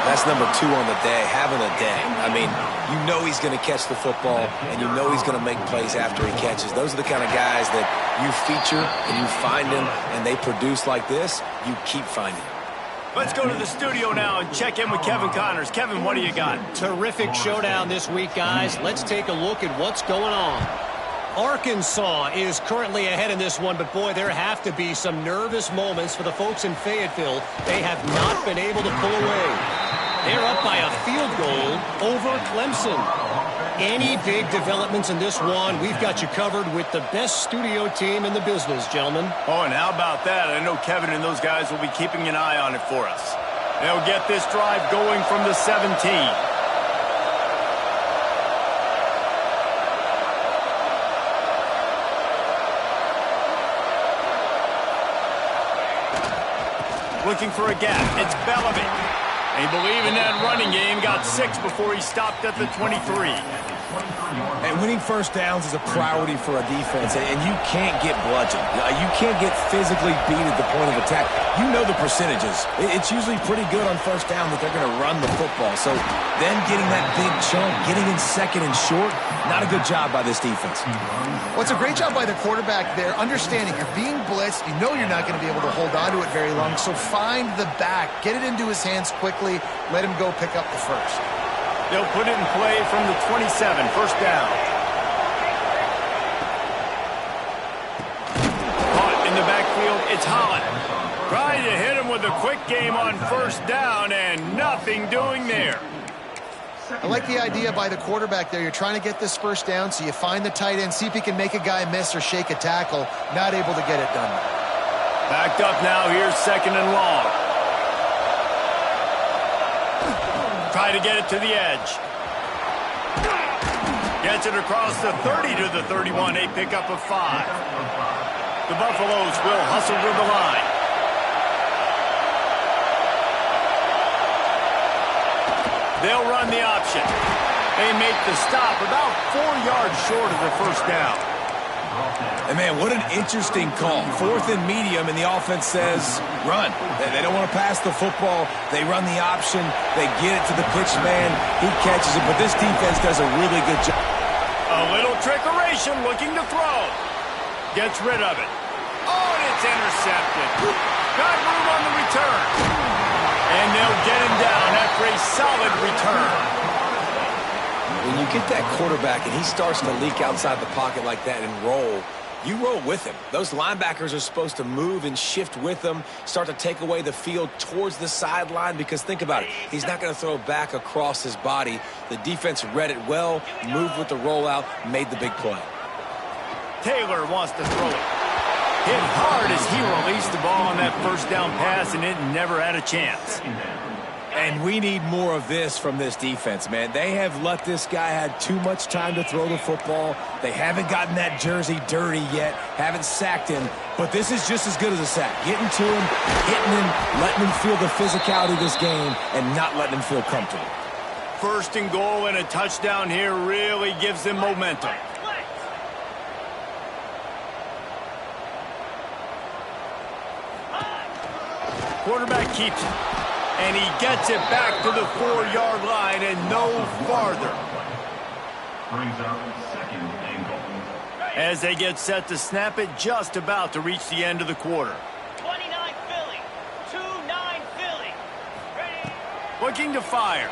That's number 2 on the day, having a day. I mean, you know he's going to catch the football, and you know he's going to make plays after he catches. Those are the kind of guys that you feature, and you find them, and they produce like this, you keep finding them. Let's go to the studio now and check in with Kevin Connors. Kevin, what do you got? Terrific showdown this week, guys. Let's take a look at what's going on. Arkansas is currently ahead in this one, but boy, there have to be some nervous moments for the folks in Fayetteville. They have not been able to pull away. They're up by a field goal over Clemson. Any big developments in this one, we've got you covered with the best studio team in the business, gentlemen. Oh, and how about that? I know Kevin and those guys will be keeping an eye on it for us. They'll get this drive going from the 17. Looking for a gap. It's Bellamy. They believe in that running game. Got 6 before he stopped at the 23. And winning first downs is a priority for a defense, and you can't get bludgeoned. You can't get physically beat at the point of attack. You know the percentages. It's usually pretty good on first down that they're going to run the football. So then getting that big chunk, getting in second and short, not a good job by this defense. Well, it's a great job by the quarterback there, understanding you're being blitzed. You know you're not going to be able to hold on to it very long, so find the back. Get it into his hands quickly. Let him go pick up the first. They'll put it in play from the 27, first down. Caught in the backfield, it's Holland. Trying to hit him with a quick game on first down, and nothing doing there. I like the idea by the quarterback there. You're trying to get this first down, so you find the tight end, see if he can make a guy miss or shake a tackle. Not able to get it done. Backed up now, here's second and long. Try to get it to the edge. Gets it across the 30 to the 31, a pickup of 5. The Buffaloes will hustle to the line. They'll run the option. They make the stop about 4 yards short of the first down. And, man, what an interesting call. 4th and medium, and the offense says, run. They don't want to pass the football. They run the option. They get it to the pitch man. He catches it, but this defense does a really good job. A little trickeration, looking to throw. Gets rid of it. Oh, and it's intercepted. Got room on the return. And they'll get him down after a solid return. When you get that quarterback and he starts to leak outside the pocket like that and roll, you roll with him. Those linebackers are supposed to move and shift with him, start to take away the field towards the sideline, because think about it. He's not going to throw back across his body. The defense read it well, moved with the rollout, made the big play. Taylor wants to throw it. Hit hard as he released the ball on that first down pass, and it never had a chance. And we need more of this from this defense, man. They have let this guy have too much time to throw the football. They haven't gotten that jersey dirty yet, haven't sacked him. But this is just as good as a sack. Getting to him, hitting him, letting him feel the physicality of this game, and not letting him feel comfortable. First and goal and a touchdown here really gives them momentum. Quarterback keeps it. And he gets it back to the 4-yard line and no farther. Brings up second and goal. As they get set to snap it, just about to reach the end of the quarter. 29 Philly, 2-9 Philly. Ready? Looking to fire.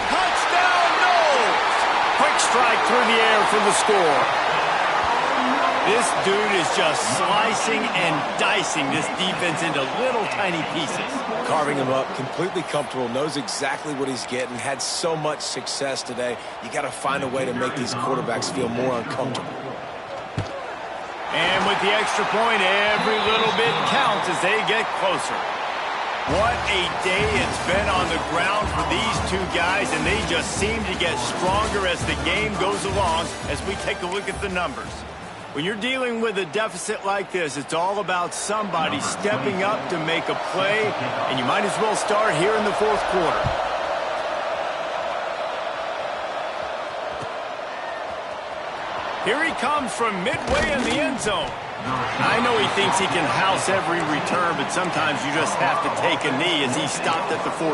Touchdown, Knowles! Quick strike through the air for the score. This dude is just slicing and dicing this defense into little tiny pieces. Carving him up, completely comfortable, knows exactly what he's getting, had so much success today. You got to find a way to make these quarterbacks feel more uncomfortable. And with the extra point, every little bit counts as they get closer. What a day it's been on the ground for these two guys, and they just seem to get stronger as the game goes along as we take a look at the numbers. When you're dealing with a deficit like this, it's all about somebody stepping up to make a play, and you might as well start here in the fourth quarter. Here he comes from midway in the end zone. I know he thinks he can house every return, but sometimes you just have to take a knee as he stopped at the 14.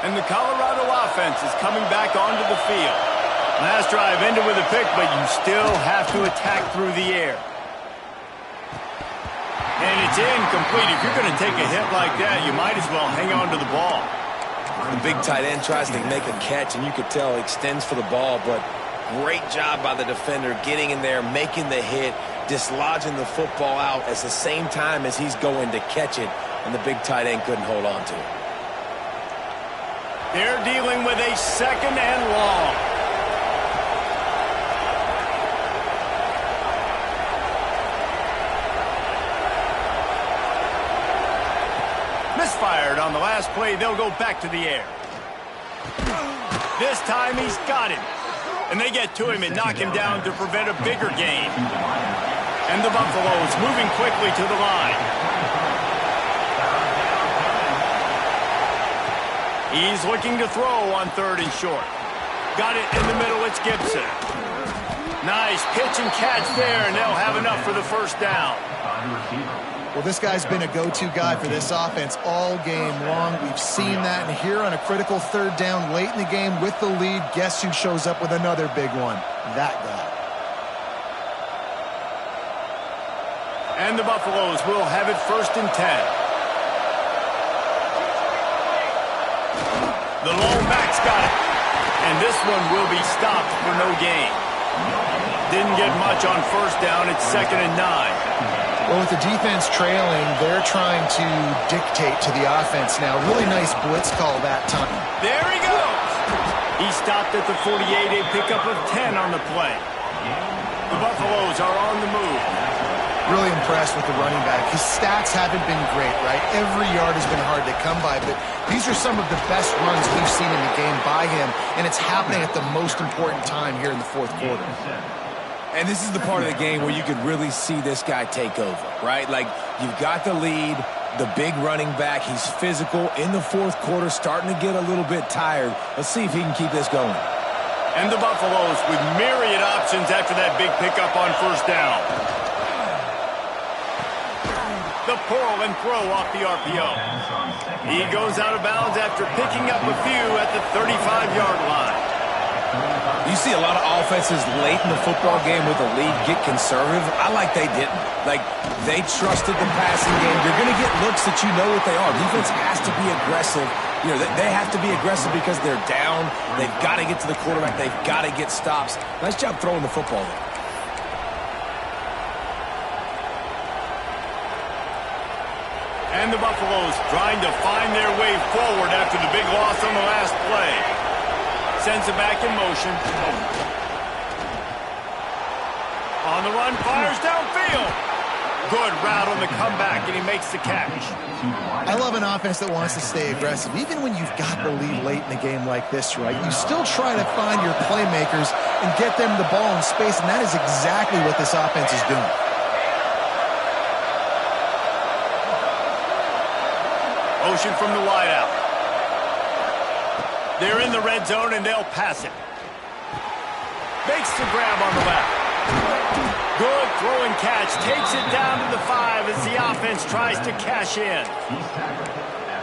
And the Colorado offense is coming back onto the field. Last drive ended with a pick, but you still have to attack through the air. And it's incomplete. If you're going to take a hit like that, you might as well hang on to the ball. The big tight end tries to make a catch, and you could tell he extends for the ball, but great job by the defender getting in there, making the hit, dislodging the football out at the same time as he's going to catch it, and the big tight end couldn't hold on to it. They're dealing with a second and long. Misfired on the last play. They'll go back to the air. This time he's got him. And they get to him and knock him down to prevent a bigger gain. And the Buffaloes moving quickly to the line. He's looking to throw on 3rd and short. Got it in the middle. It's Gibson. Nice pitch and catch there, and they'll have enough for the first down. Well, this guy's been a go-to guy for this offense all game long. We've seen that, and here on a critical 3rd down late in the game with the lead, guess who shows up with another big one? That guy. And the Buffaloes will have it 1st and 10. The lone back's got it. And this one will be stopped for no gain. Didn't get much on 1st down. It's 2nd and 9. Well, with the defense trailing, they're trying to dictate to the offense now. Really nice blitz call that time. There he goes. He stopped at the 48, a pickup of 10 on the play. The Buffaloes are on the move. Really impressed with the running back. His stats haven't been great, right? Every yard has been hard to come by, but these are some of the best runs we've seen in the game by him, and it's happening at the most important time here in the 4th quarter. And this is the part of the game where you could really see this guy take over, right? Like, you've got the lead, the big running back. He's physical in the 4th quarter, starting to get a little bit tired. Let's see if he can keep this going. And the Buffaloes with myriad options after that big pickup on 1st down. The pull and throw off the RPO. He goes out of bounds after picking up a few at the 35-yard line. You see a lot of offenses late in the football game with a lead get conservative. I like they didn't. Like, they trusted the passing game. You're going to get looks that you know what they are. Defense has to be aggressive. You know, they have to be aggressive because they're down. They've got to get to the quarterback. They've got to get stops. Nice job throwing the football there. And the Buffaloes trying to find their way forward after the big loss on the last play. Sends it back in motion. On the run, fires downfield. Good route on the comeback, and he makes the catch. I love an offense that wants to stay aggressive. Even when you've got the lead late in a game like this, right, you still try to find your playmakers and get them the ball in space, and that is exactly what this offense is doing. Motion from the wideout. They're in the red zone, and they'll pass it. Makes the grab on the left. Good throwing catch. Takes it down to the 5 as the offense tries to cash in.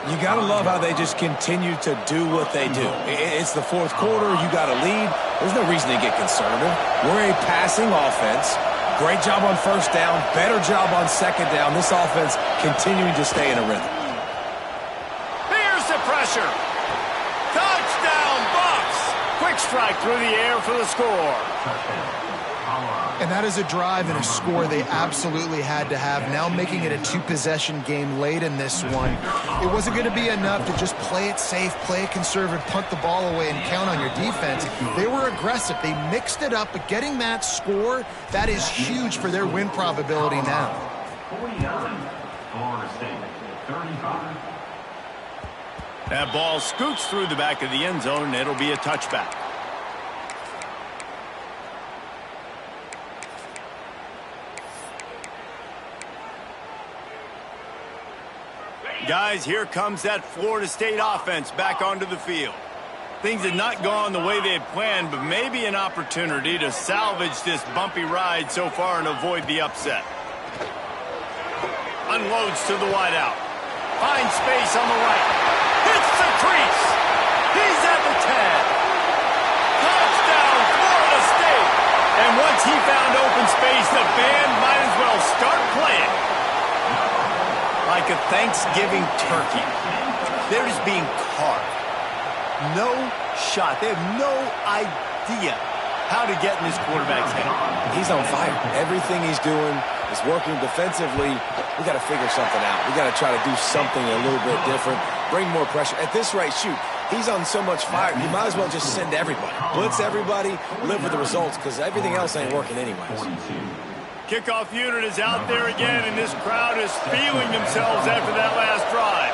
You got to love how they just continue to do what they do. It's the 4th quarter. You got a lead. There's no reason to get conservative. We're a passing offense. Great job on 1st down. Better job on 2nd down. This offense continuing to stay in a rhythm. Here's the pressure. Touchdown, Bucks! Quick strike through the air for the score. And that is a drive and a score they absolutely had to have. Now making it a 2-possession game late in this one. It wasn't going to be enough to just play it safe, play it conservative, punt the ball away, and count on your defense. They were aggressive. They mixed it up, but getting that score, that is huge for their win probability now. 49, Florida State, 35. That ball scoots through the back of the end zone, and it'll be a touchback. Guys, here comes that Florida State offense back onto the field. Things had not gone the way they had planned, but maybe an opportunity to salvage this bumpy ride so far and avoid the upset. Unloads to the wideout. Finds space on the right. Hits the crease. He's at the 10. Touchdown, Florida State. And once he found open space, the band might as well start playing. Like a Thanksgiving turkey. They're just being carved. No shot. They have no idea how to get in this quarterback's head. He's on fire. Everything he's doing is working defensively. We got to figure something out. We got to try to do something a little bit different. Bring more pressure. At this rate, shoot, he's on so much fire. You might as well just send everybody. Blitz everybody, live with the results, because everything else ain't working anyways. Kickoff unit is out there again, and this crowd is feeling themselves after that last drive.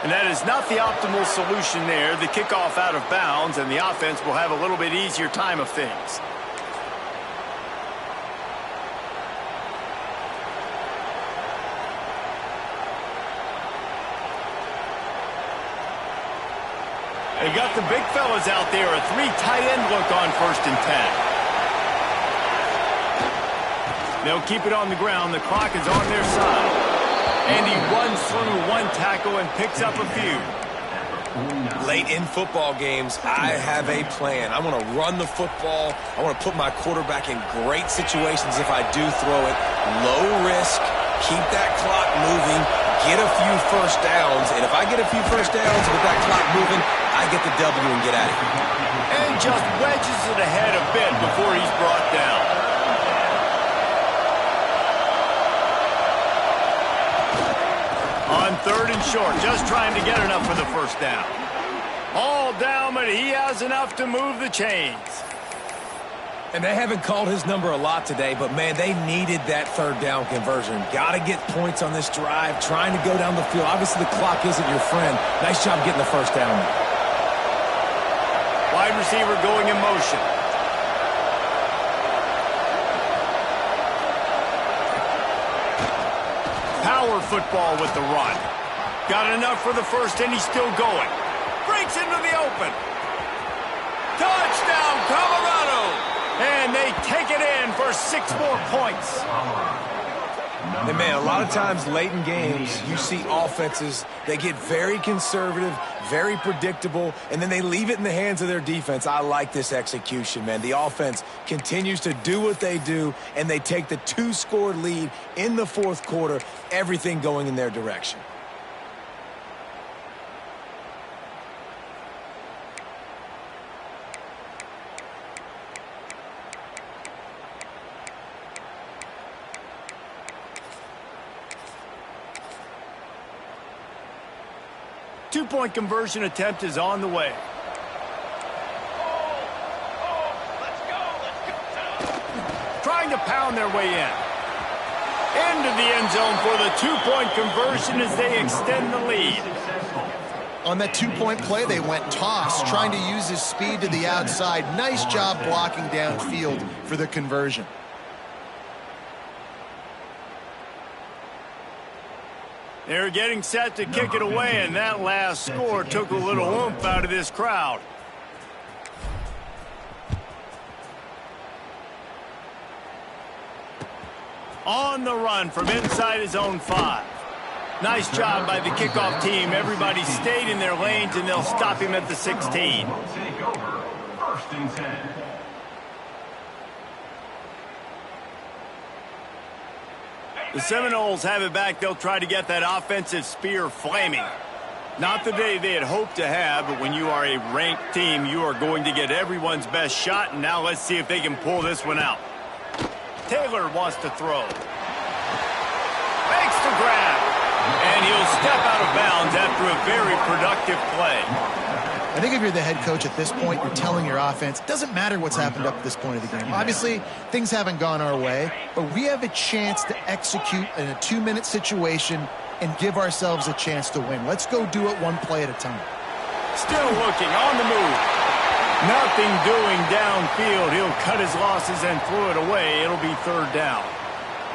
And that is not the optimal solution there. The kickoff out of bounds, and the offense will have a little bit easier time of things. They've got the big fellas out there. A 3 tight end look on 1st and 10. They'll keep it on the ground. The clock is on their side. And he runs through 1 tackle and picks up a few. Late in football games, I have a plan. I want to run the football. I want to put my quarterback in great situations if I do throw it. Low risk, keep that clock moving, get a few first downs. And if I get a few first downs with that clock moving, I get the W and get out of here. And just wedges it ahead a bit before he's brought down. On 3rd and short, just trying to get enough for the first down. All down, but he has enough to move the chains. And they haven't called his number a lot today, but, man, they needed that 3rd down conversion. Got to get points on this drive, trying to go down the field. Obviously, the clock isn't your friend. Nice job getting the first down. Wide receiver going in motion. Power football with the run. Got enough for the first, and he's still going. Breaks into the open. Touchdown, Colorado! And they take it in for 6 more points. And, man, a lot of times late in games, you see offenses, they get very conservative, very predictable, and then they leave it in the hands of their defense. I like this execution, man. The offense continues to do what they do, and they take the 2-score lead in the 4th quarter, everything going in their direction. Two-point conversion attempt is on the way. Trying to pound their way in. Into the end zone for the 2-point conversion as they extend the lead. On that 2-point play, they went toss, trying to use his speed to the outside. Nice job blocking downfield for the conversion. They're getting set to kick it away, and that last score took a little oomph out of this crowd. On the run from inside his own 5. Nice job by the kickoff team. Everybody stayed in their lanes, and they'll stop him at the 16. Take over 1st and 10. The Seminoles have it back. They'll try to get that offensive spear flaming. Not the day they had hoped to have, but when you are a ranked team, you are going to get everyone's best shot. And now let's see if they can pull this one out. Taylor wants to throw. Makes the grab. And he'll step out of bounds after a very productive play. I think if you're the head coach at this point, you're telling your offense, it doesn't matter what's happened up to this point of the game. Obviously, things haven't gone our way, but we have a chance to execute in a 2-minute situation and give ourselves a chance to win. Let's go do it 1 play at a time. Still looking on the move. Nothing doing downfield. He'll cut his losses and throw it away. It'll be 3rd down.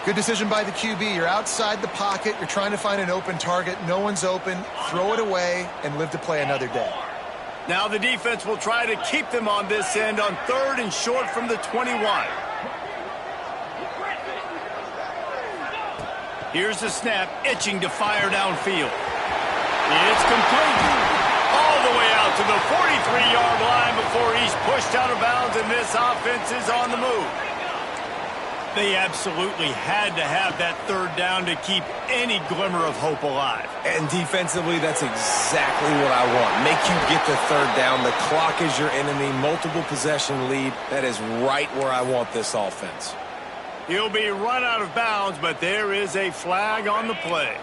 Good decision by the QB. You're outside the pocket. You're trying to find an open target. No one's open. Throw it away and live to play another day. Now the defense will try to keep them on this end on 3rd and short from the 21. Here's the snap, itching to fire downfield. It's complete. All the way out to the 43-yard line before he's pushed out of bounds, and this offense is on the move. They absolutely had to have that 3rd down to keep any glimmer of hope alive. And defensively, that's exactly what I want. Make you get the 3rd down. The clock is your enemy. Multiple possession lead. That is right where I want this offense. He'll be run out of bounds, but there is a flag on the play.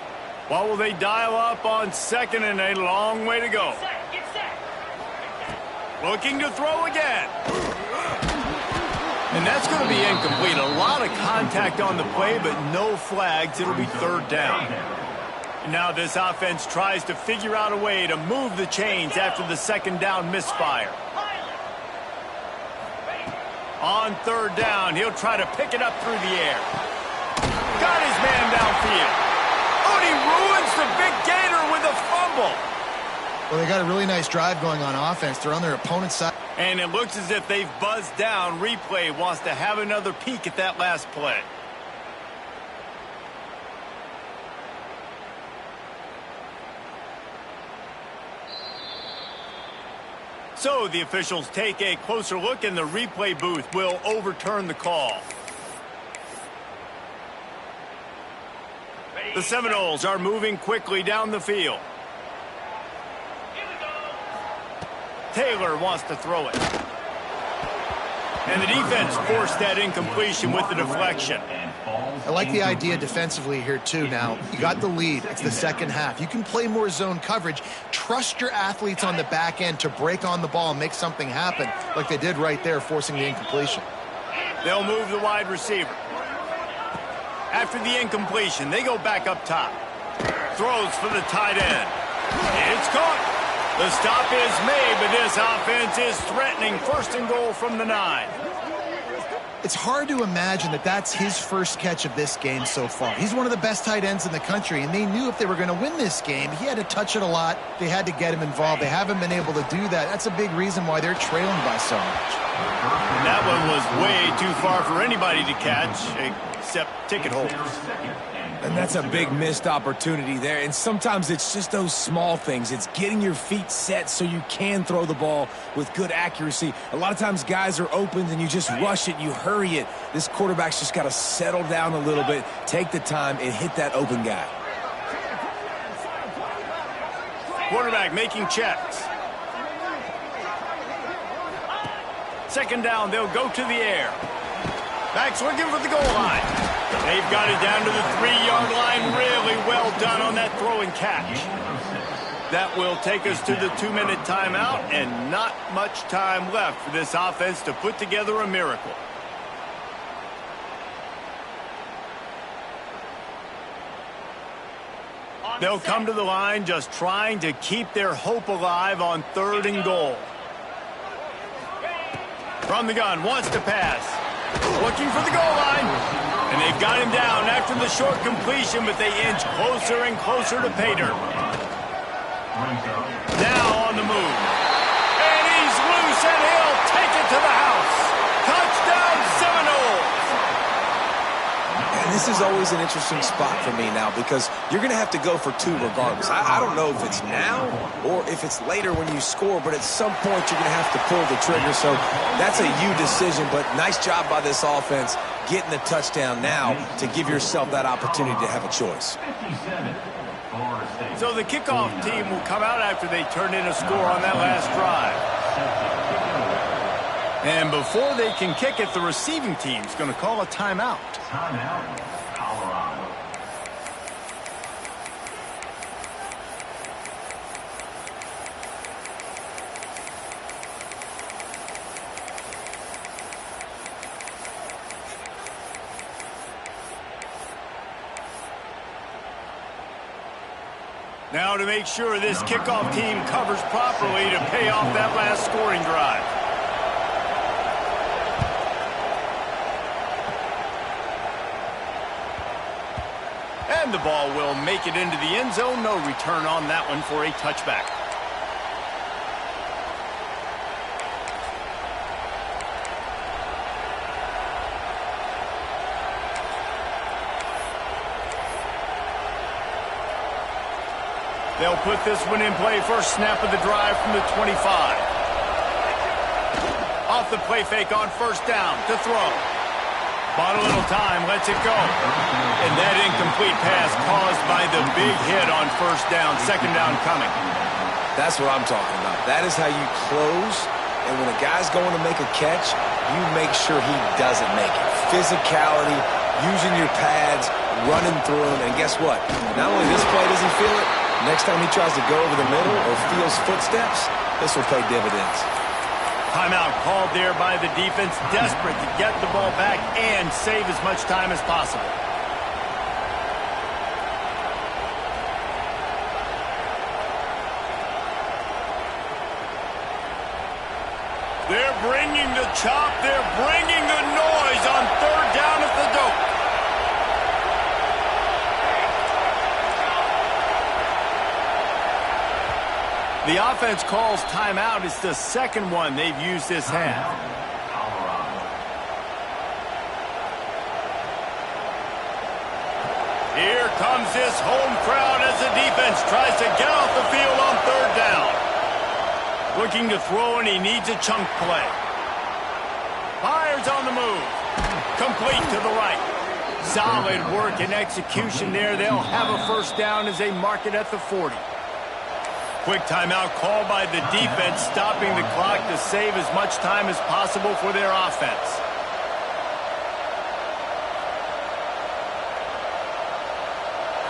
What will they dial up on 2nd and a long way to go? Looking to throw again. And that's going to be incomplete. A lot of contact on the play, but no flags. It'll be 3rd down. Now this offense tries to figure out a way to move the chains after the second down misfire. On third down, he'll try to pick it up through the air. Got his man downfield. Oh, and he ruins the big gator with a fumble. Well, they got a really nice drive going on offense. They're on their opponent's side. And it looks as if they've buzzed down. Replay wants to have another peek at that last play. So the officials take a closer look, and the replay booth will overturn the call. The Seminoles are moving quickly down the field. Taylor wants to throw it. And the defense forced that incompletion with the deflection. I like the idea defensively here, too. Now, you got the lead. It's the second half. You can play more zone coverage. Trust your athletes on the back end to break on the ball and make something happen like they did right there, forcing the incompletion. They'll move the wide receiver. After the incompletion, they go back up top. Throws for the tight end. It's caught. The stop is made, but this offense is threatening. First and goal from the 9. It's hard to imagine that that's his first catch of this game so far. He's one of the best tight ends in the country, and they knew if they were going to win this game, he had to touch it a lot. They had to get him involved. They haven't been able to do that. That's a big reason why they're trailing by so much. That one was way too far for anybody to catch, except ticket holders. And that's a big missed opportunity there. And sometimes it's just those small things. It's getting your feet set so you can throw the ball with good accuracy. A lot of times guys are open and you just rush it, you hurry it. This quarterback's just got to settle down a little bit, take the time, and hit that open guy. Quarterback making checks. Second down, they'll go to the air. Backs looking for the goal line. They've got it down to the 3-yard line. Really well done on that throw and catch. That will take us to the 2-minute timeout, and not much time left for this offense to put together a miracle. They'll come to the line just trying to keep their hope alive on 3rd and goal. From the gun, wants to pass. Looking for the goal line. And they've got him down after the short completion, but they inch closer and closer to pay dirt. Now on the move. And he's loose, and he'll take it to the house. Touchdown, Seminoles! And this is always an interesting spot for me now because you're going to have to go for 2 regardless. I don't know if it's now or if it's later when you score, but at some point you're going to have to pull the trigger. So that's a you decision, but nice job by this offense getting the touchdown now to give yourself that opportunity to have a choice. So the kickoff team will come out after they turn in a score on that last drive. And before they can kick it, the receiving team's going to call a timeout. Timeout, Colorado. Now to make sure this kickoff team covers properly to pay off that last scoring drive. And the ball will make it into the end zone. No return on that one for a touchback. They'll put this one in play. First snap of the drive from the 25. Off the play fake on first down to throw. Bought a little time, lets it go. And that incomplete pass caused by the big hit on first down. Second down coming. That's what I'm talking about. That is how you close. And when a guy's going to make a catch, you make sure he doesn't make it. Physicality, using your pads, running through him. And guess what? Not only this play does he feel it, next time he tries to go over the middle or feels footsteps, this will pay dividends. Timeout called there by the defense, desperate to get the ball back and save as much time as possible. bringing the chop. They're bringing the noise on third down at the dope. The offense calls timeout. It's the second one they've used this half. Here comes this home crowd as the defense tries to get off the field on third down. Looking to throw, and he needs a chunk play. Fires on the move. Complete to the right. Solid work and execution there. They'll have a first down as they mark it at the 40. Quick timeout called by the defense, stopping the clock to save as much time as possible for their offense.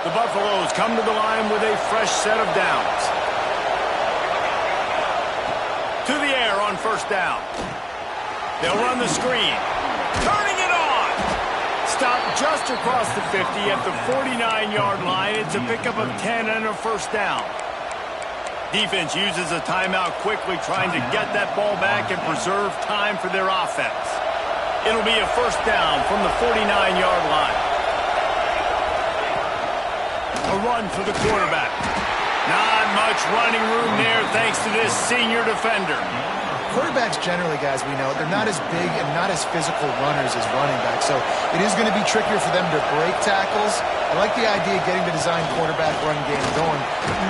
The Buffaloes come to the line with a fresh set of downs. To the air on first down. They'll run the screen. Turning it on! Stopped just across the 50 at the 49-yard line. It's a pickup of 10 and a first down. Defense uses a timeout quickly, trying to get that ball back and preserve time for their offense. It'll be a first down from the 49-yard line. A run for the quarterback. Not much running room there thanks to this senior defender. Quarterbacks generally, guys, we know, they're not as big and not as physical runners as running backs, so it is going to be trickier for them to break tackles. I like the idea of getting the design quarterback run game going.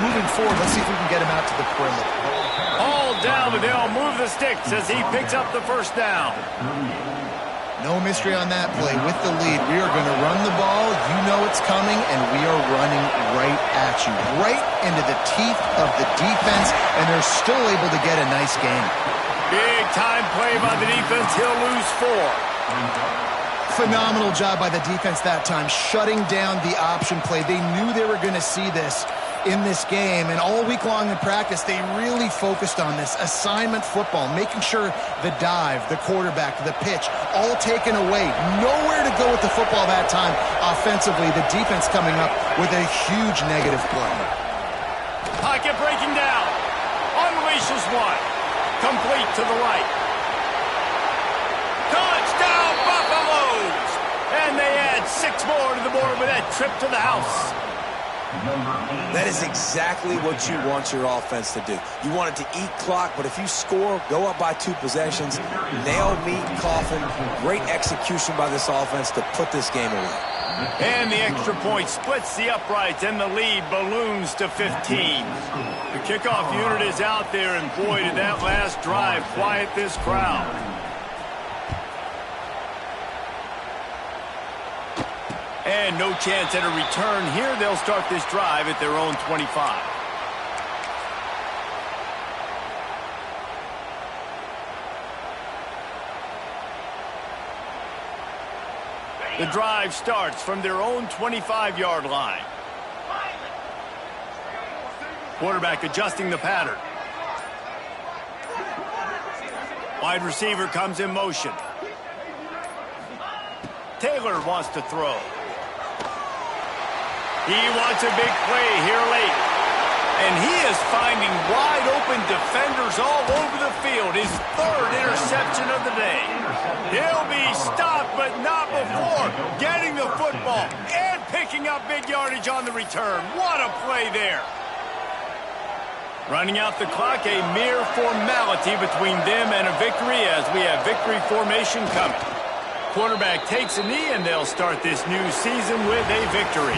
Moving forward, let's see if we can get him out to the perimeter. All down, but they'll move the sticks as he picks up the first down. No mystery on that play. With the lead, we are going to run the ball. You know it's coming, and we are running right at you, right into the teeth of the defense, and they're still able to get a nice gain. Big time play by the defense. He'll lose 4. Phenomenal job by the defense that time, shutting down the option play. They knew they were going to see this in this game, and all week long in practice, they really focused on this assignment football, making sure the dive, the quarterback, the pitch, all taken away. Nowhere to go with the football that time offensively. The defense coming up with a huge negative play. Pocket breaking down. Unleashes one. Complete to the right. Touchdown, Buffaloes! And they add 6 more to the board with that trip to the house. That is exactly what you want your offense to do. You want it to eat clock, but if you score, go up by 2 possessions, nail, meet, coffin. Great execution by this offense to put this game away. And the extra point splits the uprights, and the lead balloons to 15. The kickoff unit is out there, and boy, did that last drive quiet this crowd. And no chance at a return here. They'll start this drive at their own 25. The drive starts from their own 25-yard line. Quarterback adjusting the pattern. Wide receiver comes in motion. Taylor wants to throw. He wants a big play here late. And he is finding wide-open defenders all over the field. His 3rd interception of the day. He'll be stopped, but not before getting the football and picking up big yardage on the return. What a play there. Running out the clock, a mere formality between them and a victory as we have victory formation coming. Quarterback takes a knee, and they'll start this new season with a victory.